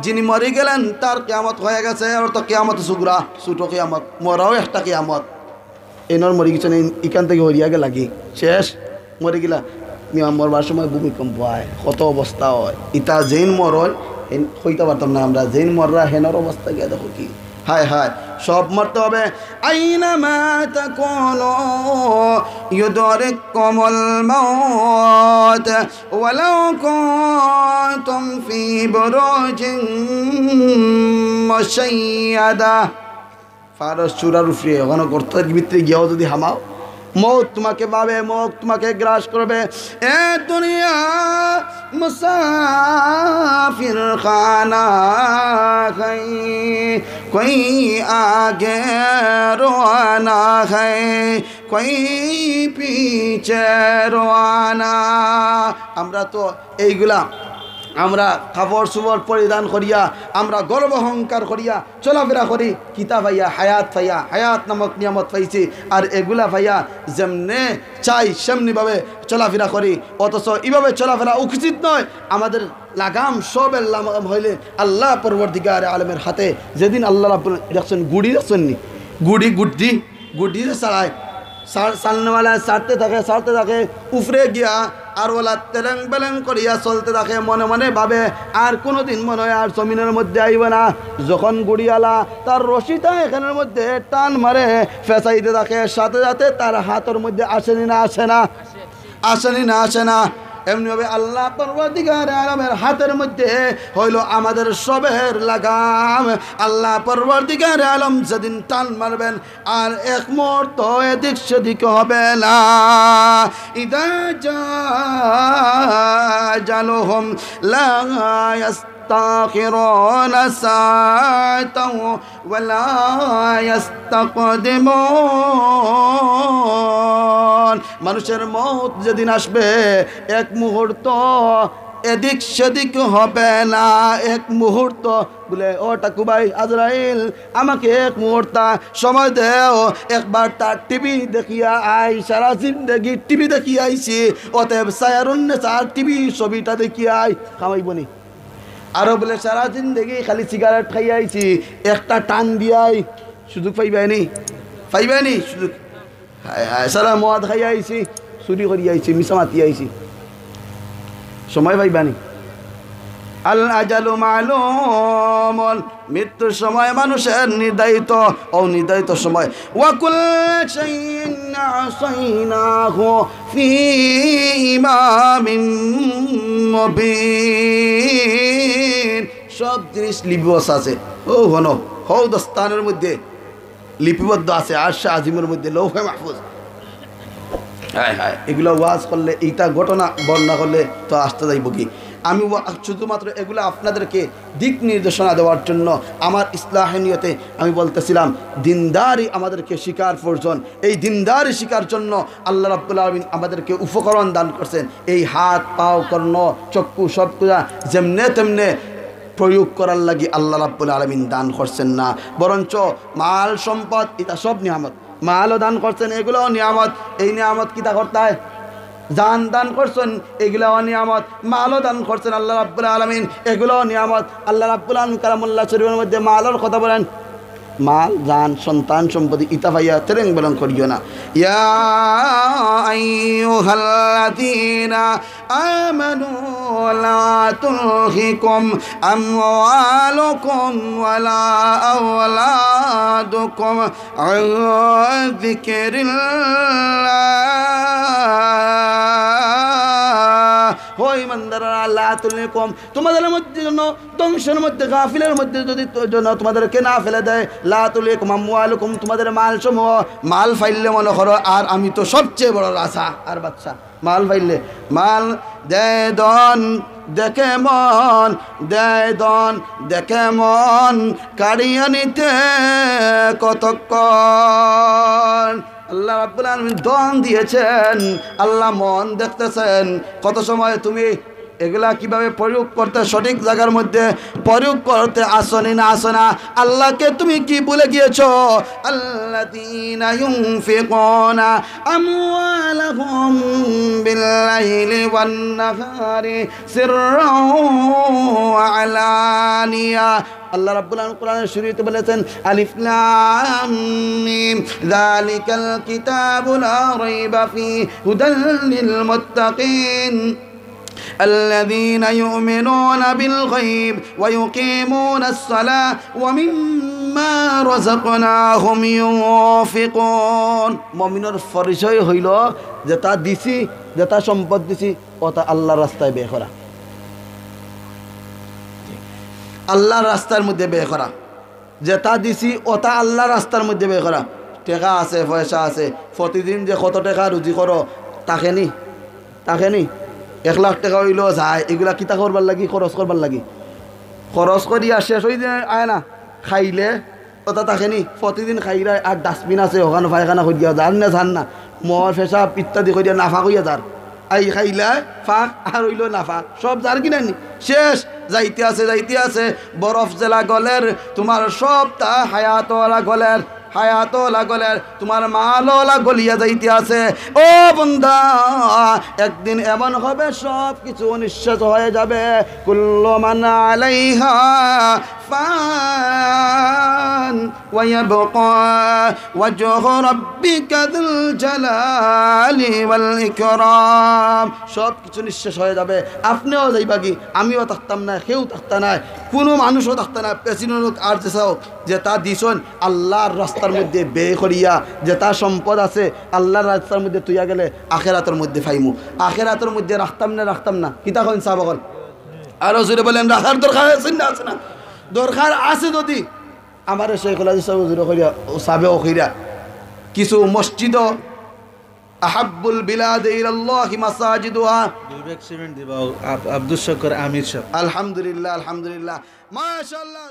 [SPEAKER 1] যিনি মরে গেলেন তার কিয়ামত হয়ে গেছে, আর তো কিয়ামত সুগরা, ছোট কিয়ামত, মরাও একটা কিয়ামত। এনর মরে গেছেন, এখান থেকে হরিয়া গে লাগি শেষ, মরে গেলা মরবার সময় ভূমিকম্প হয়, কত অবস্থা হয়। ইতা জৈন মরল হইতে পারতাম না আমরা, জৈন মররা হেনর অবস্থা গিয়ে দেখো কি। হায় হায়, সব মরতে হবে। আইনামা তাকুনু ইউদরিকুমুল মাউত ওয়ালাউ কুনতুম ফি বুরুজিন মুশাইয়াদা। ফারস চূড়ার উপরে ওখানে গর্তের ভিতরে গিয়েও যদি হামাও, মৌত তোমাকে পাবে, মৌত তোমাকে গ্রাস করবে। এ দুনিয়া মুসাফির খানা है, कोई आगे रवाना है, कोई पीछे रवाना। আমরা তো এইগুলা আমরা কাপড় সুপড় পরিধান করিয়া, আমরা গর্ব অহংকার করিয়া চলাফেরা করি, কিতা ভাইয়া হায়াত পাইয়া, হায়াত নামক নিয়ামত পাইছি, আর এগুলা ভাইয়া যেমনে চাই সেমনিভাবে চলাফেরা করি। অথচ এইভাবে চলাফেরা উচিত নয়। আমাদের লাগাম সবের লাগাম হইলে আল্লাহ পরবর্তীকার আলমের হাতে। যেদিন আল্লাহ রাব্বুল দেখছেন গুড়ি দেখছেননি, গুড়ি চালায়, সালনেওয়ালা সারতে থাকে উফরে গিয়া, আর ওলা তেলেং বেলেং করিয়া চলতে থাকে, মনে মনে ভাবে আর কোনোদিন মনে হয় আর জমিনের মধ্যে আইব না। যখন গুড়িয়ালা তার রশিটা এখানের মধ্যে টান মারে, ফেঁচাইতে থাকে, সাথে সাথে তার হাতের মধ্যে আসেনি না আসে না। এমনিভাবে আল্লাহ পরবর্তীকার আলমের হাতের মধ্যে হইল আমাদের সবের লাগাম। আল্লাহ পরবর্তীকার আলম যেদিন টান মারবেন আর এক মুহূর্ত এদিক সেদিক হবে না। ইদা জালুহুম লা يستأخرون ساعة ولا يستقدمون। মানুষের মৌত যেদিন আসবে এক মুহূর্ত এদিক সেদিক হবে না। এক মুহূর্ত বলে, ও টাকু ভাই আজরাইল আমাকে এক মুহূর্ত সময় দেও, একবার তার টিভি দেখিয়া আই, সারা জিন্দেগি টিভি দেখিয়া আইছি, অতএব সায়ারুন্নেসার টিভি ছবিটা দেখিয়া আই, খামাইবনি। আরো বলে সারা জিন্দেগি খালি সিগারেট খাইয়া আইছি, একটা টান দিয়াই সুযোগ পাইবানি সুযোগ। সারা মদ খাইয়া আইছি, চুরি করিয়া আইছি, মিছা মাতি আইছি, সময় পাইবানি। আল আজালু মালুম, মৃত্যুর সময় মানুষের নির্ধারিত অনির্ধারিত সময়। ওয়াকুল শাইইন আসাইনাহু ফি ইমামিন মুবিন। সব জিনিস লিপিবদ্ধ আছে, ও হন হৌদস্তানের মধ্যে লিপিবদ্ধ আছে, আরশে আজিমের মধ্যে লৌহে মাহফুজ। হায় হায়, এগুলো ওয়াজ করলে, এইটা ঘটনা বর্ণনা করলে তো আসতে যাইব কি। আমি শুধুমাত্র এগুলো আপনাদেরকে দিক নির্দেশনা দেওয়ার জন্য আমার ইসলাহের নিয়তে আমি বলতেছিলাম, দিনদারি আমাদেরকে শিকার প্রয়োজন। এই দিনদারি শিকার জন্য আল্লাহ রাব্বুল আলামিন আমাদেরকে উপকরণ দান করছেন। এই হাত পাও কর্ণ চক্ষু সবগুলা যেমনে তেমনে প্রয়োগ করার লাগি আল্লাহ রাব্বুল আলামিন দান করছেন না, বরঞ্চ মাল সম্পদ এটা সব নিয়ামত। মালও দান করছেন, এগুলোও নিয়ামত। এই নিয়ামত কিতা করতে হয়? জান দান করছেন, এগুলোও নিয়ামত। মালও দান করছেন আল্লাহ রাব্বুল আলামিন, এগুলোও নিয়ামত। আল্লাহ রাব্বুল আলামিন কালামুল্লাহ শরীফের মধ্যে মালের কথা বলেন, মাল জান সন্তান সম্পত্তি ইতা ভাইয়া তেরেং বেলং করিও না। ইয়া আইয়ুহাল্লাযীনা আমানু লা তুলহিকুম আমওয়ালুকুম ওয়ালা আওলাদুকুম আন যিকরিল্লাহ। হই ইমানদাররা, লা তুলহিকুম, তোমাদের মধ্যে জন্য ধ্বংসের মধ্যে গাফিলের মধ্যে যদি জন্য তোমাদেরকে না ফেলে দেয়, লা তুলহিকুম আমওয়ালুকুম, তোমাদের মাল সমূহ, মাল ফাইলে মনে করো আর আমি তো সবচেয়ে বড় রাজা আর বাদশা, মাল ফাইলে মাল দেয় দন দেখে মন, দেয় দন দেখে মন, কাড়িয়ে নিতে কতক্ষণ। আল্লাহ রাব্বুল আলামিন দন দিয়েছেন, আল্লাহ মন দেখতেছেন কত সময় তুমি এগুলা কিভাবে প্রয়োগ করতে, সঠিক জায়গার মধ্যে প্রয়োগ করতে আসনি না আসনা, আল্লাহকে তুমি কি ভুলে গিয়েছো? আল্লাযীনা ইউনফিকুনা আমওয়ালাহুম বিল-লাইলি ওয়ান-নাহারি সিররাও ওয়া আলানিয়া। আল্লাহ রাব্বুল আলামিন কোরআনের শুরুতে বলেছেন আলিফ লাম মিম যালিকাল কিতাবু লা রাইবা ফীহি হুদাল লিল মুত্তাকিন الذين يؤمنون بالغيب ويقيمون الصلاة ومما رزقناهم ينفقون। মুমিনের পরিচয় হইল যেটা দিছি, যেটা সম্পদ দিছি ওটা আল্লাহর রাস্তায় ব্যয় করা, আল্লাহর রাস্তার মধ্যে ব্যয় করা, যেটা দিছি ওটা আল্লাহর রাস্তার মধ্যে ব্যয় করা। টাকা আছে, পয়সা আছে, প্রতিদিন যে কত টাকা রুজি করো তাকে নি 1 লাখ টাকা হইলেও যায়, এগুলা কিতা করবার লাগি, খরচ করবার লাগি, খরচ করিয়া শেষ হয়ে যায় আয় না, খাইলে ওটা তাকে নি প্রতিদিন খাইরা। আর ডাস্টবিন আছে ওখানে পায়খানা করিয়া যার না যান না, মর পেশাব ইত্যাদি করিয়া নাফা করিয়া যার, আই খাইলে ফাঁক আর হইল নাফা, সব যার কিনা নি শেষ যাইতে আছে। বরফ জেলা গলের তোমার সব তা হায়াতওয়ালা গলের, হায়াতওয়ালা গলের তোমার মালওয়ালা গলিয়া যাইতে আছে। ও বন্ধা, একদিন এমন হবে সব কিছু অনিশ্চিত হয়ে যাবে। কুল্লু মান আলাইহা ফান ওয়া ইয়াবকা ওয়াজহু রাব্বিকা যুল জালালি ওয়াল ইকরাম। সব কিছু নিঃশেষ হয়ে যাবে, আপনিও যাইবা কি, আমিও থাকতাম না, কেউ থাকতা না, কোনো মানুষও থাকতা না। প্রেসিডেন্ট আর যেসাও যে তা দিছন আল্লাহর রাস্তার মধ্যে ব্যয় করিয়া, যে তার সম্পদ আছে আল্লাহর রাস্তার মধ্যে তুইয়া গেলে আখেরাতের মধ্যে ফাইমু। আখেরাতের মধ্যে রাখতাম না কিতা কইন সাহাবাগণ? আরো জোরে বলেন, রাখার দরকার আছে না? আছে না? দরকার আছে। যদি আমার শেখুল আজিজ সাহেব জোরে করিয়া সাবে ওখিরা কিছু মসজিদ আহাব্বুল বিলাদ ইলাল্লাহি মাসাজিদুহা, দুই ব্যাগ সিমেন্ট দিবা আব্দুল শকর আমির সাহেব। আলহামদুলিল্লাহ, মাশাআল্লাহ।